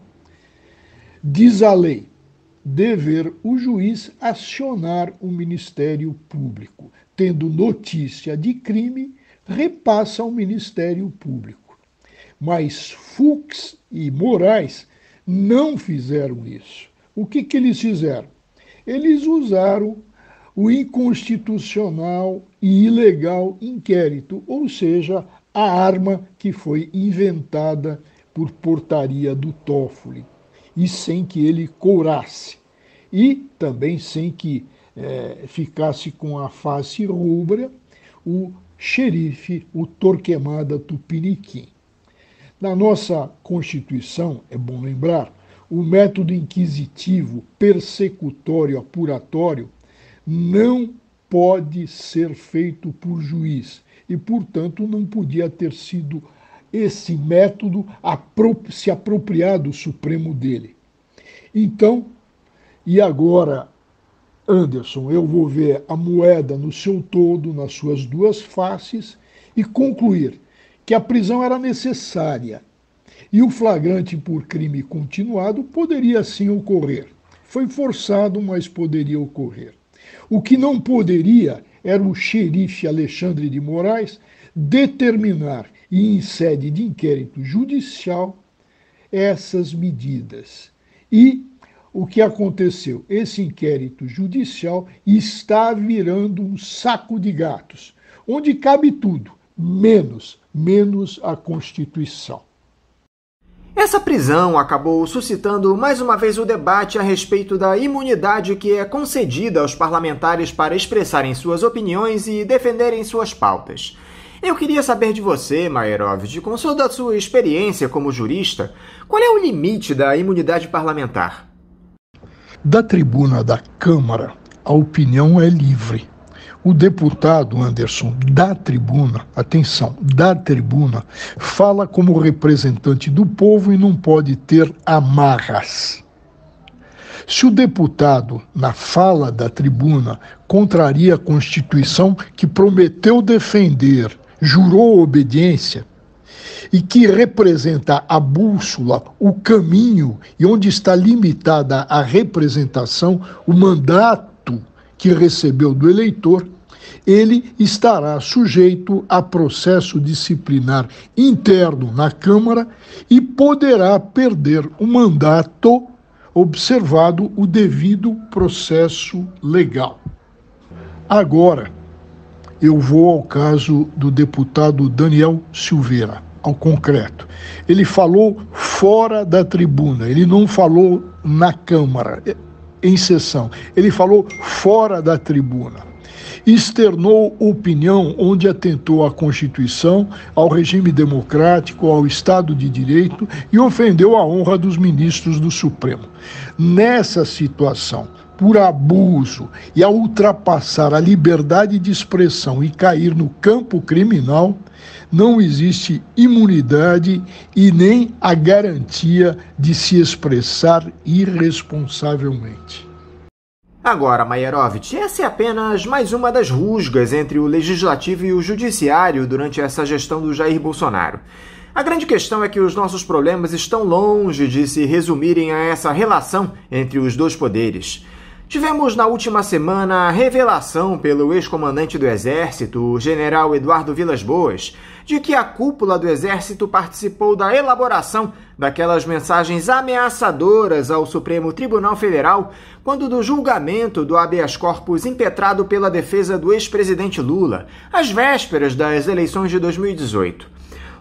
diz a lei, dever o juiz acionar o Ministério Público. Tendo notícia de crime, repassa ao Ministério Público. Mas Fux e Moraes não fizeram isso. O que eles fizeram? Eles usaram o inconstitucional e ilegal inquérito, ou seja, a arma que foi inventada por portaria do Toffoli, e sem que ele courasse, e também sem que ficasse com a face rubra o xerife, o Torquemada Tupiniquim. Na nossa Constituição, é bom lembrar, o método inquisitivo, persecutório, apuratório, não pode ser feito por juiz e, portanto, não podia ter sido esse método se apropriar do Supremo dele. Então, e agora, Anderson, eu vou ver a moeda no seu todo, nas suas duas faces, e concluir que a prisão era necessária e o flagrante por crime continuado poderia sim ocorrer. Foi forçado, mas poderia ocorrer. O que não poderia era o xerife Alexandre de Moraes determinar, e em sede de inquérito judicial, essas medidas. E o que aconteceu? Esse inquérito judicial está virando um saco de gatos, onde cabe tudo, menos a Constituição. Essa prisão acabou suscitando mais uma vez o debate a respeito da imunidade que é concedida aos parlamentares para expressarem suas opiniões e defenderem suas pautas. Eu queria saber de você, Maierovitch, com toda a sua experiência como jurista, qual é o limite da imunidade parlamentar? Da tribuna da Câmara, a opinião é livre. O deputado Anderson, da tribuna, atenção, da tribuna, fala como representante do povo e não pode ter amarras. Se o deputado, na fala da tribuna, contraria a Constituição que prometeu defender, jurou obediência, e que representa a bússola, o caminho e onde está limitada a representação, o mandato que recebeu do eleitor, ele estará sujeito a processo disciplinar interno na Câmara e poderá perder o mandato, observado o devido processo legal. Agora, eu vou ao caso do deputado Daniel Silveira, ao concreto. Ele falou fora da tribuna. Ele não falou na Câmara, em sessão. Ele falou fora da tribuna. Externou opinião onde atentou à Constituição, ao regime democrático, ao Estado de Direito e ofendeu a honra dos ministros do Supremo. Nessa situação, por abuso e ao ultrapassar a liberdade de expressão e cair no campo criminal, não existe imunidade e nem a garantia de se expressar irresponsavelmente. Agora, Maierovitch, essa é apenas mais uma das rusgas entre o Legislativo e o Judiciário durante essa gestão do Jair Bolsonaro. A grande questão é que os nossos problemas estão longe de se resumirem a essa relação entre os dois poderes. Tivemos na última semana a revelação pelo ex-comandante do Exército, o general Eduardo Vilas Boas, de que a cúpula do Exército participou da elaboração daquelas mensagens ameaçadoras ao Supremo Tribunal Federal quando do julgamento do habeas corpus impetrado pela defesa do ex-presidente Lula, às vésperas das eleições de 2018.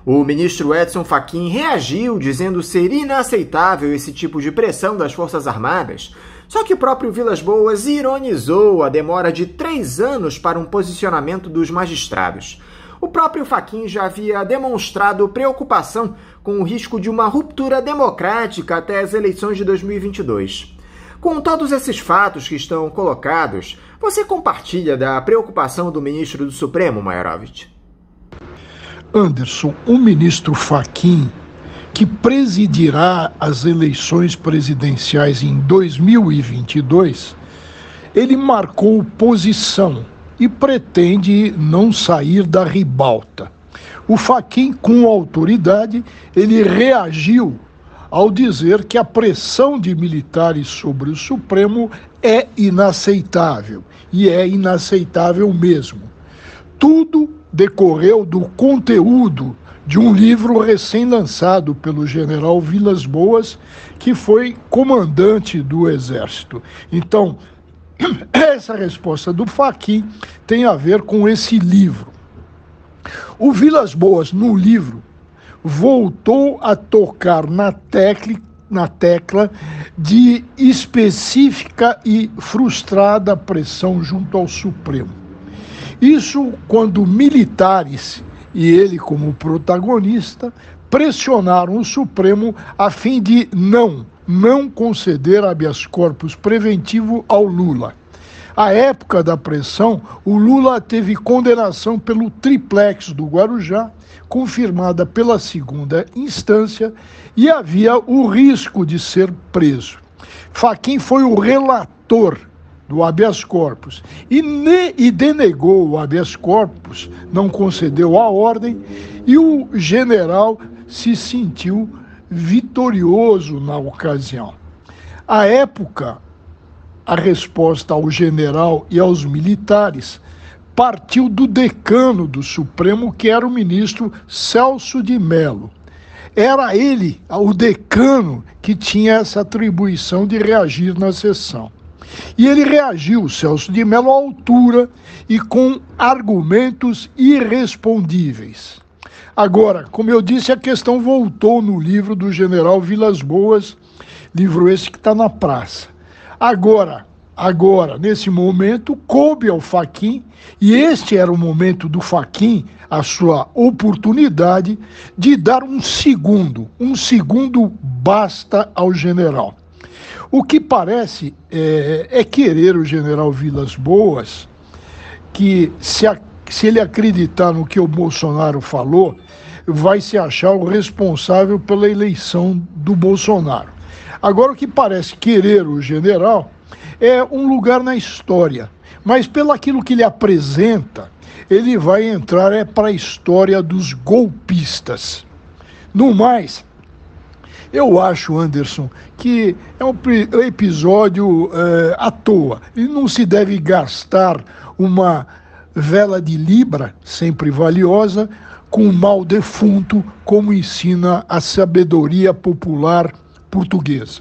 O ministro Edson Fachin reagiu dizendo ser inaceitável esse tipo de pressão das Forças Armadas, só que o próprio Vilas Boas ironizou a demora de 3 anos para um posicionamento dos magistrados. O próprio Fachin já havia demonstrado preocupação com o risco de uma ruptura democrática até as eleições de 2022. Com todos esses fatos que estão colocados, você compartilha da preocupação do ministro do Supremo, Maierovitch? Anderson, o ministro Fachin, que presidirá as eleições presidenciais em 2022, ele marcou posição e pretende não sair da ribalta. O Fachin, com autoridade, ele reagiu ao dizer que a pressão de militares sobre o Supremo é inaceitável, e é inaceitável mesmo. Tudo decorreu do conteúdo de um livro recém-lançado pelo general Vilas Boas, que foi comandante do Exército. Então, essa resposta do Fachin tem a ver com esse livro. O Vilas Boas, no livro, voltou a tocar na tecla de específica e frustrada pressão junto ao Supremo. Isso quando militares, e ele como protagonista, pressionaram o Supremo a fim de não conceder habeas corpus preventivo ao Lula. À época da pressão, o Lula teve condenação pelo triplex do Guarujá, confirmada pela segunda instância, e havia o risco de ser preso. Fachin foi o relator do habeas corpus e denegou o habeas corpus, não concedeu a ordem, e o general se sentiu vitorioso na ocasião. À época, a resposta ao general e aos militares partiu do decano do Supremo, que era o ministro Celso de Mello. Era ele, o decano, que tinha essa atribuição de reagir na sessão. E ele reagiu, Celso de Mello, à altura e com argumentos irrespondíveis. Agora, como eu disse, a questão voltou no livro do general Vilas Boas, livro esse que está na praça. Agora, nesse momento, coube ao Fachin, e este era o momento do Fachin, a sua oportunidade de dar um segundo basta ao general. O que parece é querer o general Vilas Boas, que se ele acreditar no que o Bolsonaro falou, vai se achar o responsável pela eleição do Bolsonaro. Agora, o que parece querer o general é um lugar na história, mas pelo aquilo que ele apresenta, ele vai entrar para a história dos golpistas. No mais, eu acho, Anderson, que é um episódio à toa. E não se deve gastar uma vela de libra, sempre valiosa, com um mal defunto, como ensina a sabedoria popular portuguesa.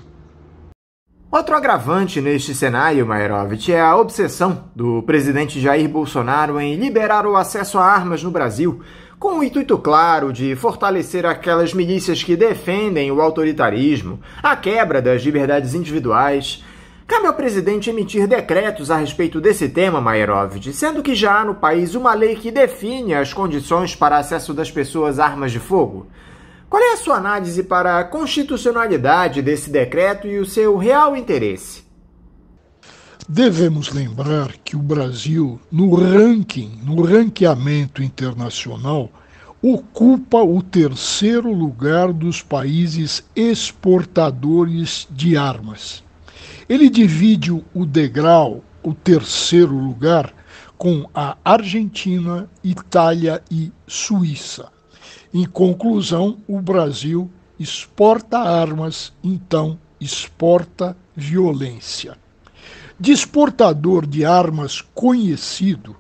Outro agravante neste cenário, Maierovitch, é a obsessão do presidente Jair Bolsonaro em liberar o acesso a armas no Brasil, com o intuito claro de fortalecer aquelas milícias que defendem o autoritarismo, a quebra das liberdades individuais. Cabe ao presidente emitir decretos a respeito desse tema, Maierovitch, sendo que já há no país uma lei que define as condições para acesso das pessoas a armas de fogo. Qual é a sua análise para a constitucionalidade desse decreto e o seu real interesse? Devemos lembrar que o Brasil, no ranqueamento internacional, ocupa o terceiro lugar dos países exportadores de armas. Ele divide o degrau, o terceiro lugar, com a Argentina, Itália e Suíça. Em conclusão, o Brasil exporta armas, então exporta violência. De exportador de armas conhecido,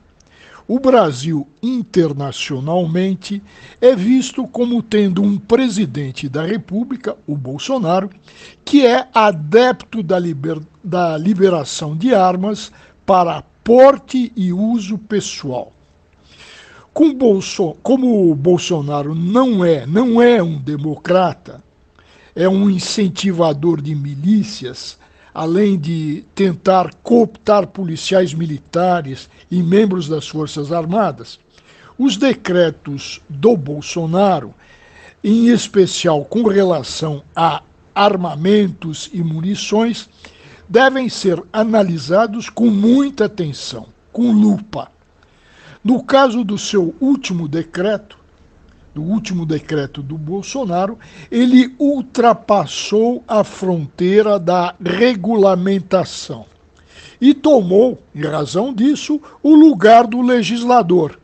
o Brasil internacionalmente é visto como tendo um presidente da República, o Bolsonaro, que é adepto da liberação de armas para porte e uso pessoal. Como o Bolsonaro não é um democrata, é um incentivador de milícias, além de tentar cooptar policiais militares e membros das Forças Armadas, os decretos do Bolsonaro, em especial com relação a armamentos e munições, devem ser analisados com muita atenção, com lupa. No caso do seu último decreto, do Bolsonaro, ele ultrapassou a fronteira da regulamentação e tomou, em razão disso, o lugar do legislador.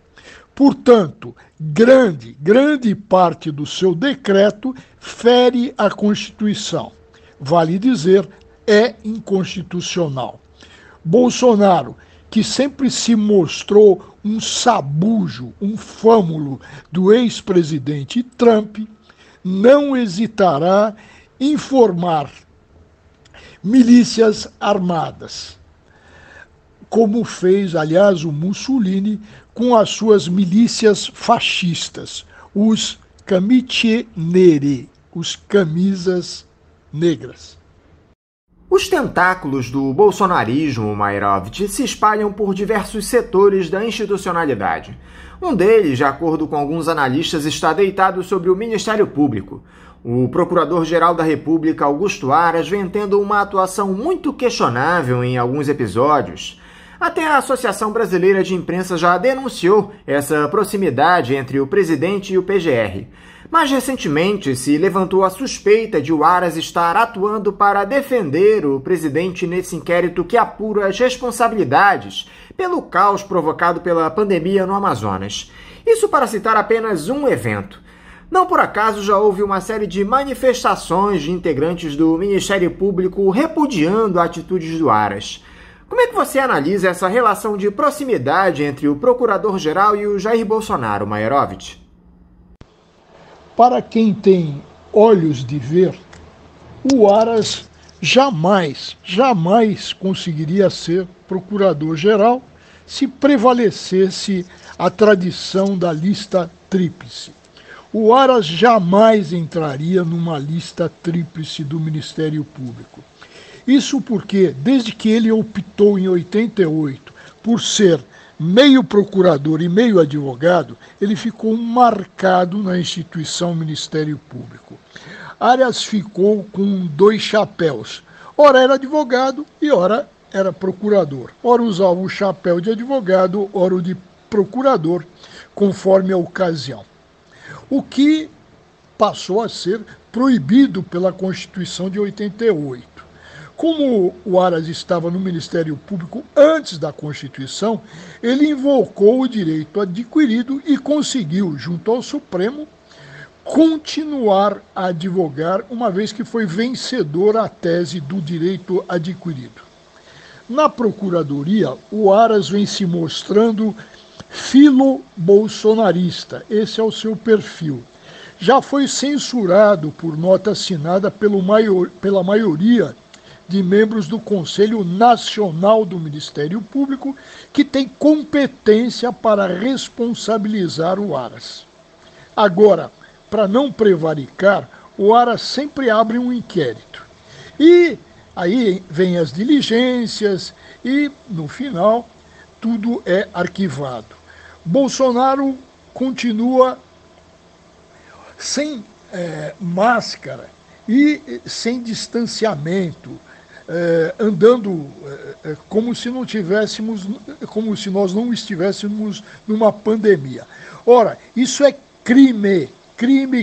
Portanto, grande parte do seu decreto fere a Constituição. Vale dizer, é inconstitucional. Bolsonaro, que sempre se mostrou um sabujo, um fâmulo do ex-presidente Trump, não hesitará em formar milícias armadas, como fez, aliás, o Mussolini com as suas milícias fascistas, os camicie nere, os camisas negras. Os tentáculos do bolsonarismo, Maierovitch, se espalham por diversos setores da institucionalidade. Um deles, de acordo com alguns analistas, está deitado sobre o Ministério Público. O Procurador-Geral da República, Augusto Aras, vem tendo uma atuação muito questionável em alguns episódios. Até a Associação Brasileira de Imprensa já denunciou essa proximidade entre o presidente e o PGR. Mais recentemente, se levantou a suspeita de o Aras estar atuando para defender o presidente nesse inquérito que apura as responsabilidades pelo caos provocado pela pandemia no Amazonas. Isso para citar apenas um evento. Não por acaso já houve uma série de manifestações de integrantes do Ministério Público repudiando atitudes do Aras. Como é que você analisa essa relação de proximidade entre o Procurador-Geral e o Jair Bolsonaro, Maierovitch? Para quem tem olhos de ver, o Aras jamais conseguiria ser procurador-geral se prevalecesse a tradição da lista tríplice. O Aras jamais entraria numa lista tríplice do Ministério Público. Isso porque, desde que ele optou em 88 por ser meio procurador e meio advogado, ele ficou marcado na instituição Ministério Público. Aras ficou com dois chapéus. Ora era advogado e ora era procurador. Ora usava o chapéu de advogado, ora o de procurador, conforme a ocasião. O que passou a ser proibido pela Constituição de 88. Como o Aras estava no Ministério Público antes da Constituição, ele invocou o direito adquirido e conseguiu, junto ao Supremo, continuar a advogar, uma vez que foi vencedor a tese do direito adquirido. Na Procuradoria, o Aras vem se mostrando filo-bolsonarista, esse é o seu perfil. Já foi censurado por nota assinada pela maioria de membros do Conselho Nacional do Ministério Público, que tem competência para responsabilizar o Aras. Agora, para não prevaricar, o Aras sempre abre um inquérito. E aí vem as diligências e, no final, tudo é arquivado. Bolsonaro continua sem máscara e sem distanciamento, andando como se nós não estivéssemos numa pandemia. Ora, isso é crime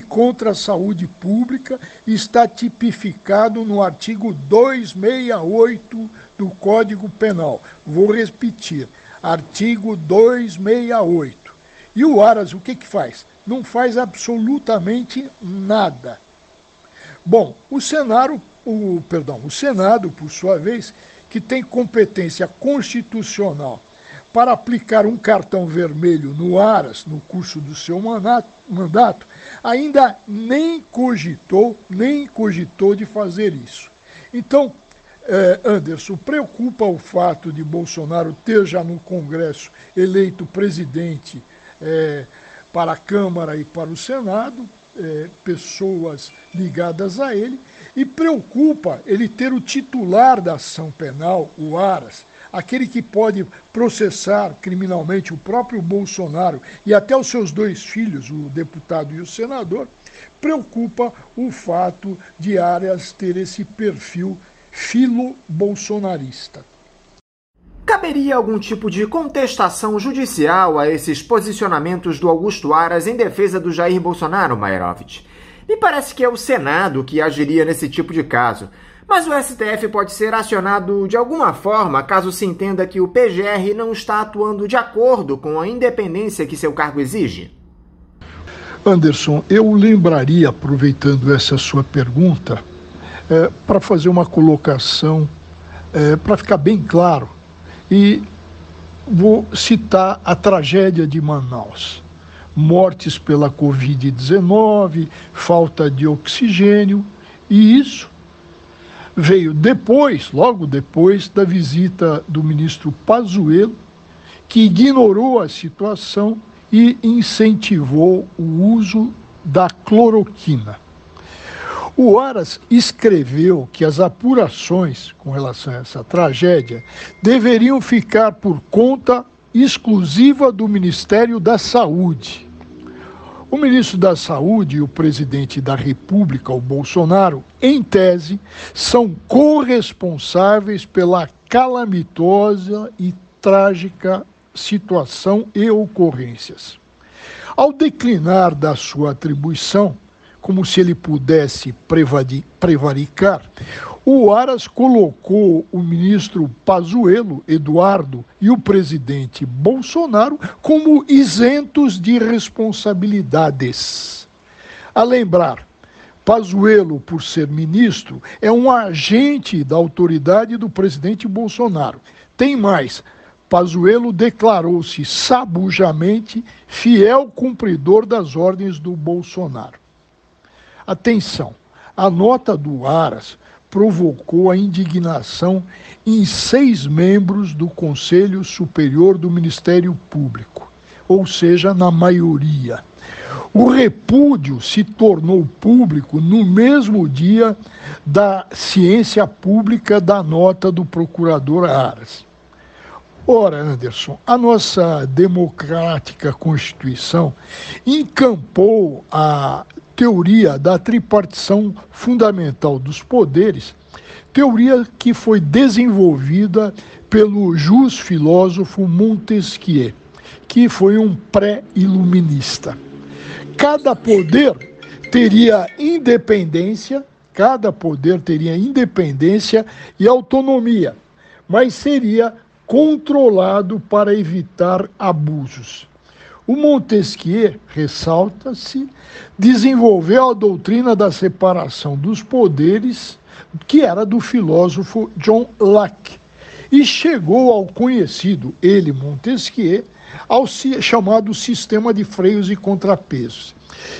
contra a saúde pública, está tipificado no artigo 268 do Código Penal. Vou repetir, artigo 268. E o Aras, o que faz? Não faz absolutamente nada. Bom, o Senado, por sua vez, que tem competência constitucional para aplicar um cartão vermelho no Aras no curso do seu mandato, ainda nem cogitou de fazer isso. Então, Anderson, preocupa o fato de Bolsonaro ter já no Congresso eleito presidente para a Câmara e para o Senado, pessoas ligadas a ele, e preocupa ele ter o titular da ação penal, o Aras, aquele que pode processar criminalmente o próprio Bolsonaro e até os seus dois filhos, o deputado e o senador. Preocupa o fato de Aras ter esse perfil filo-bolsonarista. Caberia algum tipo de contestação judicial a esses posicionamentos do Augusto Aras em defesa do Jair Bolsonaro, Mairovitch? Me parece que é o Senado que agiria nesse tipo de caso, mas o STF pode ser acionado de alguma forma caso se entenda que o PGR não está atuando de acordo com a independência que seu cargo exige? Anderson, eu lembraria, aproveitando essa sua pergunta, para fazer uma colocação, para ficar bem claro, e vou citar a tragédia de Manaus. Mortes pela Covid-19, falta de oxigênio, e isso veio logo depois da visita do ministro Pazuello, que ignorou a situação e incentivou o uso da cloroquina. O Aras escreveu que as apurações com relação a essa tragédia deveriam ficar por conta exclusiva do Ministério da Saúde. O ministro da Saúde e o presidente da República, o Bolsonaro, em tese, são corresponsáveis pela calamitosa e trágica situação e ocorrências. Ao declinar da sua atribuição, como se ele pudesse prevaricar, o Aras colocou o ministro Pazuello, Eduardo, e o presidente Bolsonaro como isentos de responsabilidades. A lembrar, Pazuello, por ser ministro, é um agente da autoridade do presidente Bolsonaro. Tem mais, Pazuello declarou-se sabujamente fiel cumpridor das ordens do Bolsonaro. Atenção, a nota do Aras provocou a indignação em 6 membros do Conselho Superior do Ministério Público, ou seja, na maioria. O repúdio se tornou público no mesmo dia da ciência pública da nota do procurador Aras. Ora, Anderson, a nossa democrática Constituição encampou a teoria da tripartição fundamental dos poderes, teoria que foi desenvolvida pelo filósofo Montesquieu, que foi um pré-iluminista. Cada poder teria independência e autonomia, mas seria controlado para evitar abusos. O Montesquieu, ressalta-se, desenvolveu a doutrina da separação dos poderes, que era do filósofo John Locke, e chegou ao conhecido, Montesquieu, ao chamado sistema de freios e contrapesos.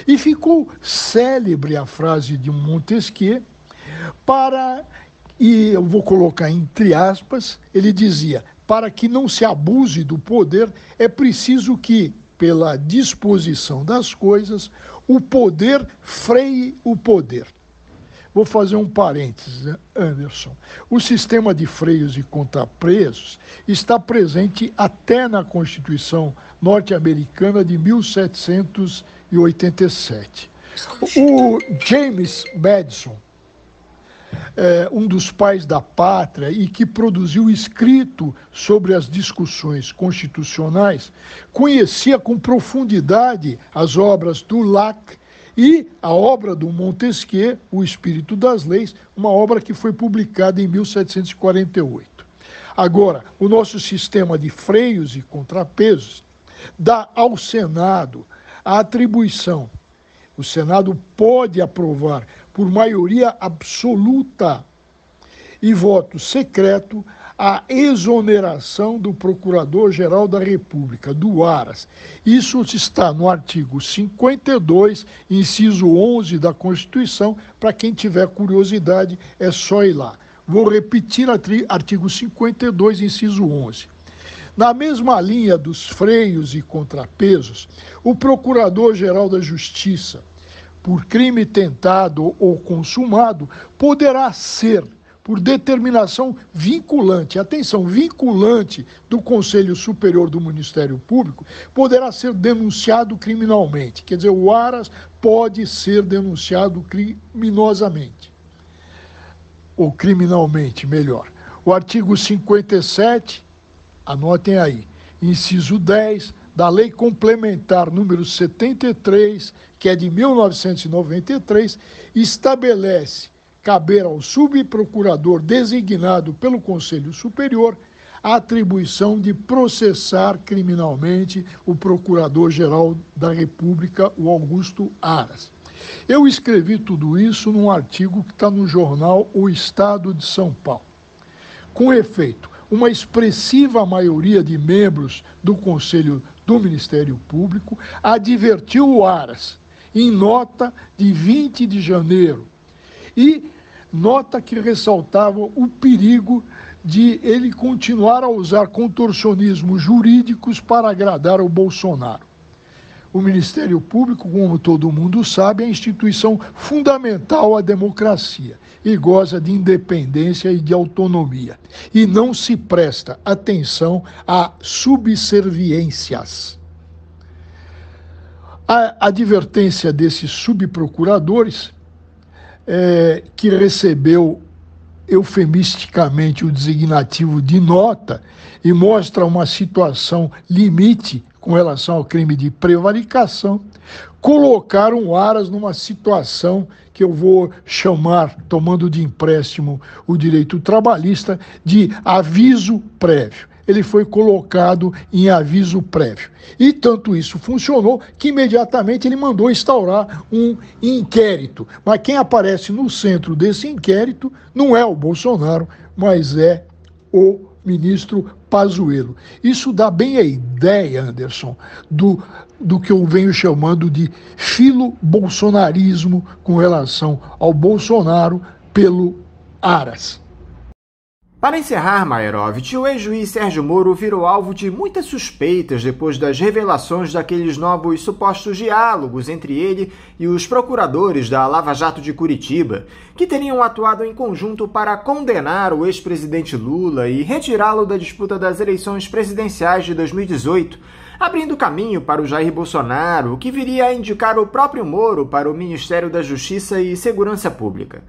E ficou célebre a frase de Montesquieu e eu vou colocar entre aspas, ele dizia, para que não se abuse do poder, é preciso que pela disposição das coisas, o poder freie o poder. Vou fazer um parênteses, né, Anderson. O sistema de freios e contrapesos está presente até na Constituição norte-americana de 1787. O James Madison, um dos pais da pátria e que produziu escrito sobre as discussões constitucionais, conhecia com profundidade as obras do Locke e a obra do Montesquieu, O Espírito das Leis, uma obra que foi publicada em 1748. Agora, o nosso sistema de freios e contrapesos dá ao Senado a atribuição. O Senado pode aprovar por maioria absoluta e voto secreto a exoneração do Procurador-Geral da República, do Aras. Isso está no artigo 52, inciso 11 da Constituição. Para quem tiver curiosidade, é só ir lá. Vou repetir artigo 52, inciso 11. Na mesma linha dos freios e contrapesos, o Procurador-Geral da Justiça, por crime tentado ou consumado, poderá ser, por determinação vinculante, atenção, vinculante do Conselho Superior do Ministério Público, poderá ser denunciado criminalmente. Quer dizer, o Aras pode ser denunciado criminosamente. Ou criminalmente, melhor. O artigo 57, anotem aí, inciso 10, da Lei Complementar número 73, que é de 1993, estabelece caber ao subprocurador designado pelo Conselho Superior a atribuição de processar criminalmente o Procurador-Geral da República, o Augusto Aras. Eu escrevi tudo isso num artigo que está no jornal O Estado de São Paulo. Com efeito, uma expressiva maioria de membros do Conselho do Ministério Público advertiu o Aras em nota de 20 de janeiro, e nota que ressaltava o perigo de ele continuar a usar contorcionismos jurídicos para agradar o Bolsonaro. O Ministério Público, como todo mundo sabe, é a instituição fundamental à democracia e goza de independência e de autonomia. E não se presta atenção a subserviências. A advertência desses subprocuradores, que recebeu eufemisticamente o designativo de nota e mostra uma situação limite com relação ao crime de prevaricação, colocaram o Aras numa situação que eu vou chamar, tomando de empréstimo o direito trabalhista, de aviso prévio. Ele foi colocado em aviso prévio. E tanto isso funcionou que imediatamente ele mandou instaurar um inquérito. Mas quem aparece no centro desse inquérito não é o Bolsonaro, mas é o ministro Pazuello. Isso dá bem a ideia, Anderson, do que eu venho chamando de filo-bolsonarismo com relação ao Bolsonaro pelo Aras. Para encerrar, Maierovitch, o ex-juiz Sérgio Moro virou alvo de muitas suspeitas depois das revelações daqueles novos supostos diálogos entre ele e os procuradores da Lava Jato de Curitiba, que teriam atuado em conjunto para condenar o ex-presidente Lula e retirá-lo da disputa das eleições presidenciais de 2018, abrindo caminho para o Jair Bolsonaro, que viria a indicar o próprio Moro para o Ministério da Justiça e Segurança Pública.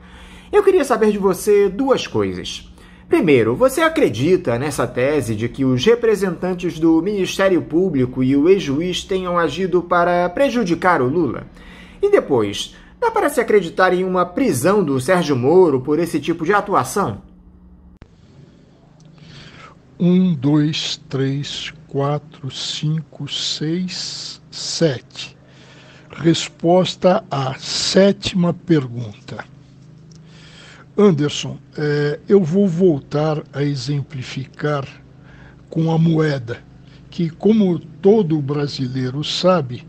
Eu queria saber de você duas coisas. Primeiro, você acredita nessa tese de que os representantes do Ministério Público e o ex-juiz tenham agido para prejudicar o Lula? E depois, dá para se acreditar em uma prisão do Sérgio Moro por esse tipo de atuação? 1, 2, 3, 4, 5, 6, 7. Resposta à sétima pergunta. Anderson, eu vou voltar a exemplificar com a moeda, que, como todo brasileiro sabe,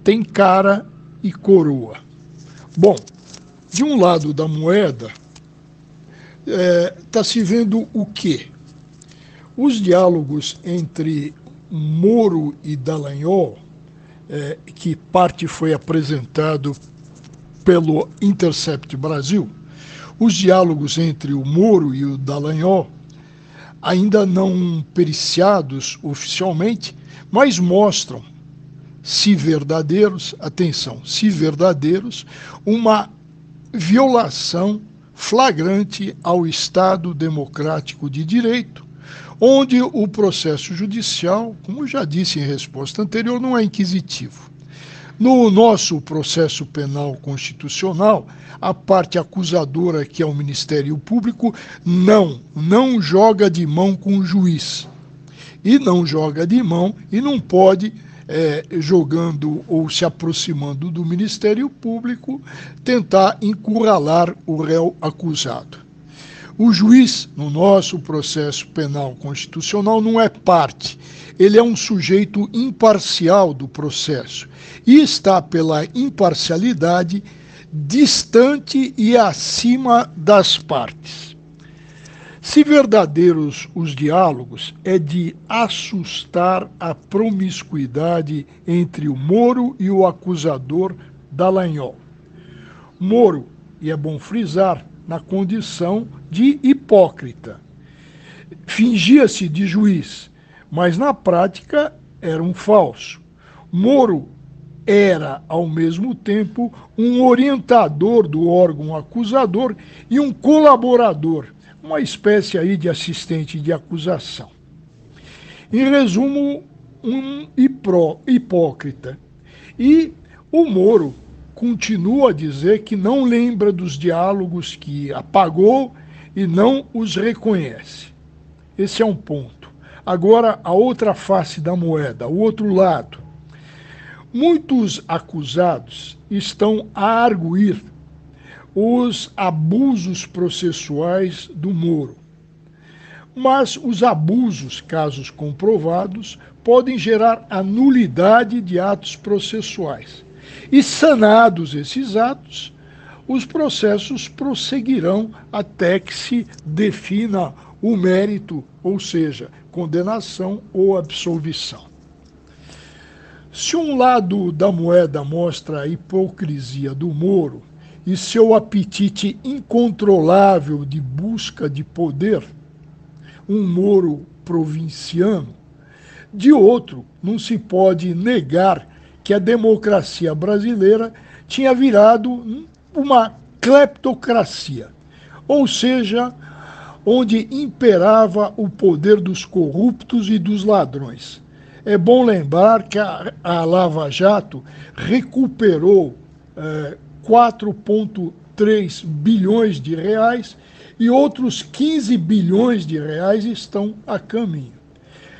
tem cara e coroa. Bom, de um lado da moeda, está se vendo o quê? Os diálogos entre Moro e Dallagnol que parte foi apresentado pelo Intercept Brasil, os diálogos entre o Moro e o Dallagnol, ainda não periciados oficialmente, mas mostram, se verdadeiros, atenção, se verdadeiros, uma violação flagrante ao Estado democrático de direito, onde o processo judicial, como já disse em resposta anterior, não é inquisitivo. No nosso processo penal constitucional, a parte acusadora, que é o Ministério Público, não joga de mão com o juiz. E não joga de mão e não pode, jogando ou se aproximando do Ministério Público, tentar encurralar o réu acusado. O juiz, no nosso processo penal constitucional, não é parte. Ele é um sujeito imparcial do processo e está, pela imparcialidade, distante e acima das partes. Se verdadeiros os diálogos, é de assustar a promiscuidade entre o Moro e o acusador Dallagnol. Moro, e é bom frisar, na condição de hipócrita. Fingia-se de juiz, mas na prática era um falso. Moro era, ao mesmo tempo, um orientador do órgão acusador e um colaborador, uma espécie aí de assistente de acusação. Em resumo, um hipócrita. E o Moro continua a dizer que não lembra dos diálogos, que apagou e não os reconhece. Esse é um ponto. Agora, a outra face da moeda, o outro lado. Muitos acusados estão a arguir os abusos processuais do Moro. Mas os abusos, casos comprovados, podem gerar a nulidade de atos processuais. E sanados esses atos, os processos prosseguirão até que se defina o mérito, ou seja, condenação ou absolvição. Se um lado da moeda mostra a hipocrisia do Moro e seu apetite incontrolável de busca de poder, um Moro provinciano, de outro, não se pode negar que a democracia brasileira tinha virado uma cleptocracia, ou seja, onde imperava o poder dos corruptos e dos ladrões. É bom lembrar que a Lava Jato recuperou 4,3 bilhões de reais e outros 15 bilhões de reais estão a caminho.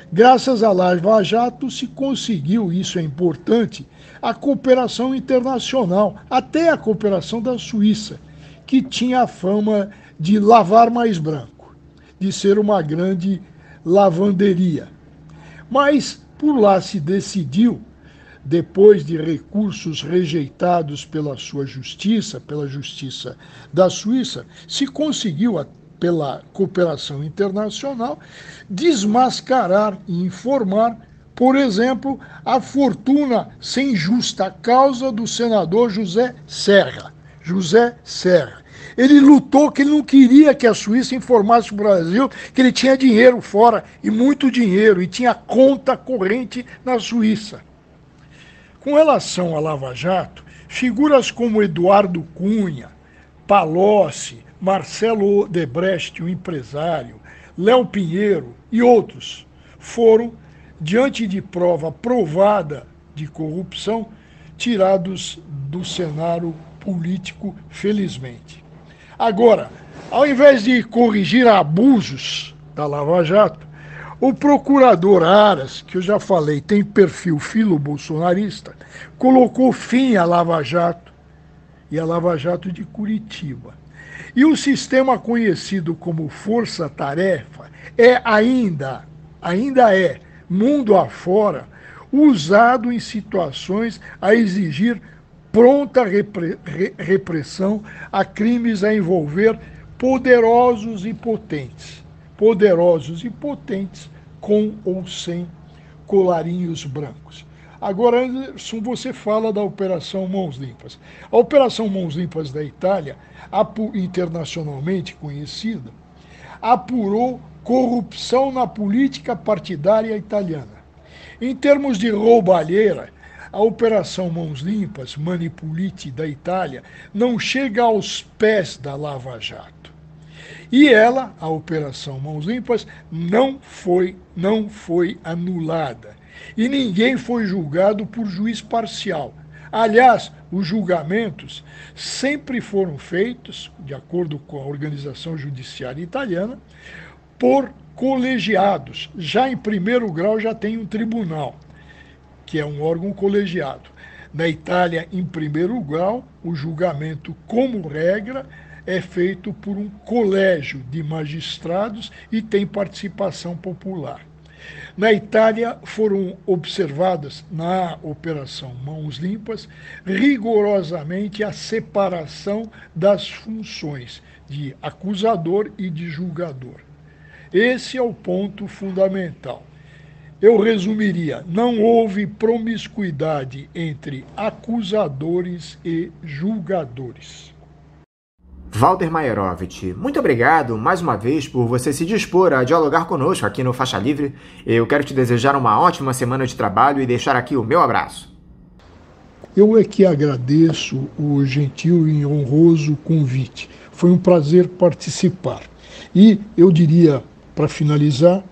Graças à Lava Jato se conseguiu, isso é importante, a cooperação internacional, até a cooperação da Suíça, que tinha a fama de lavar mais branco, de ser uma grande lavanderia. Mas por lá se decidiu, depois de recursos rejeitados pela sua justiça, pela justiça da Suíça, se conseguiu, pela cooperação internacional, desmascarar e informar, por exemplo, a fortuna sem justa causa do senador José Serra. Ele lutou, que ele não queria que a Suíça informasse o Brasil que ele tinha dinheiro fora, e muito dinheiro, e tinha conta corrente na Suíça. Com relação à Lava Jato, figuras como Eduardo Cunha, Palocci, Marcelo Odebrecht, o empresário, Léo Pinheiro e outros foram, diante de prova provada de corrupção, tirados do cenário político, felizmente. Agora, ao invés de corrigir abusos da Lava Jato, o procurador Aras, que eu já falei, tem perfil filo-bolsonarista, colocou fim à Lava Jato e à Lava Jato de Curitiba. E o sistema conhecido como Força-Tarefa ainda é, mundo afora, usado em situações a exigir pronta repressão a crimes a envolver poderosos e potentes, com ou sem colarinhos brancos. Agora, Anderson, você fala da Operação Mãos Limpas. A Operação Mãos Limpas da Itália, internacionalmente conhecida, apurou corrupção na política partidária italiana. Em termos de roubalheira, a Operação Mãos Limpas, Mani Pulite da Itália, não chega aos pés da Lava Jato. E ela, a Operação Mãos Limpas, não foi anulada. E ninguém foi julgado por juiz parcial. Aliás, os julgamentos sempre foram feitos, de acordo com a organização judiciária italiana, por colegiados. Já em primeiro grau já tem um tribunal, que é um órgão colegiado. Na Itália, em primeiro grau, o julgamento, como regra, é feito por um colégio de magistrados e tem participação popular. Na Itália, foram observadas, na Operação Mãos Limpas, rigorosamente a separação das funções de acusador e de julgador. Esse é o ponto fundamental. Eu resumiria, não houve promiscuidade entre acusadores e julgadores. Walter Maierovitch, muito obrigado mais uma vez por você se dispor a dialogar conosco aqui no Faixa Livre. Eu quero te desejar uma ótima semana de trabalho e deixar aqui o meu abraço. Eu é que agradeço o gentil e honroso convite. Foi um prazer participar. E eu diria, para finalizar,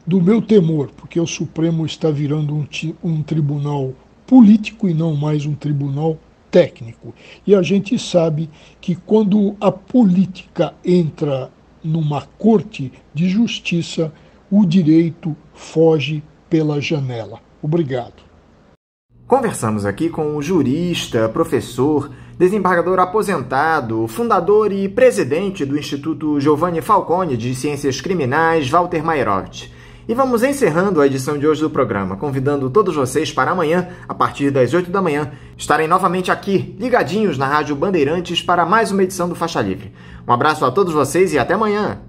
do meu temor, porque o Supremo está virando um tribunal político e não mais um tribunal técnico. E a gente sabe que quando a política entra numa corte de justiça, o direito foge pela janela. Obrigado. Conversamos aqui com o jurista, professor, desembargador aposentado, fundador e presidente do Instituto Giovanni Falcone de Ciências Criminais, Walter Maierovitch. E vamos encerrando a edição de hoje do programa, convidando todos vocês para amanhã, a partir das 8 da manhã, estarem novamente aqui, ligadinhos na Rádio Bandeirantes, para mais uma edição do Faixa Livre. Um abraço a todos vocês e até amanhã!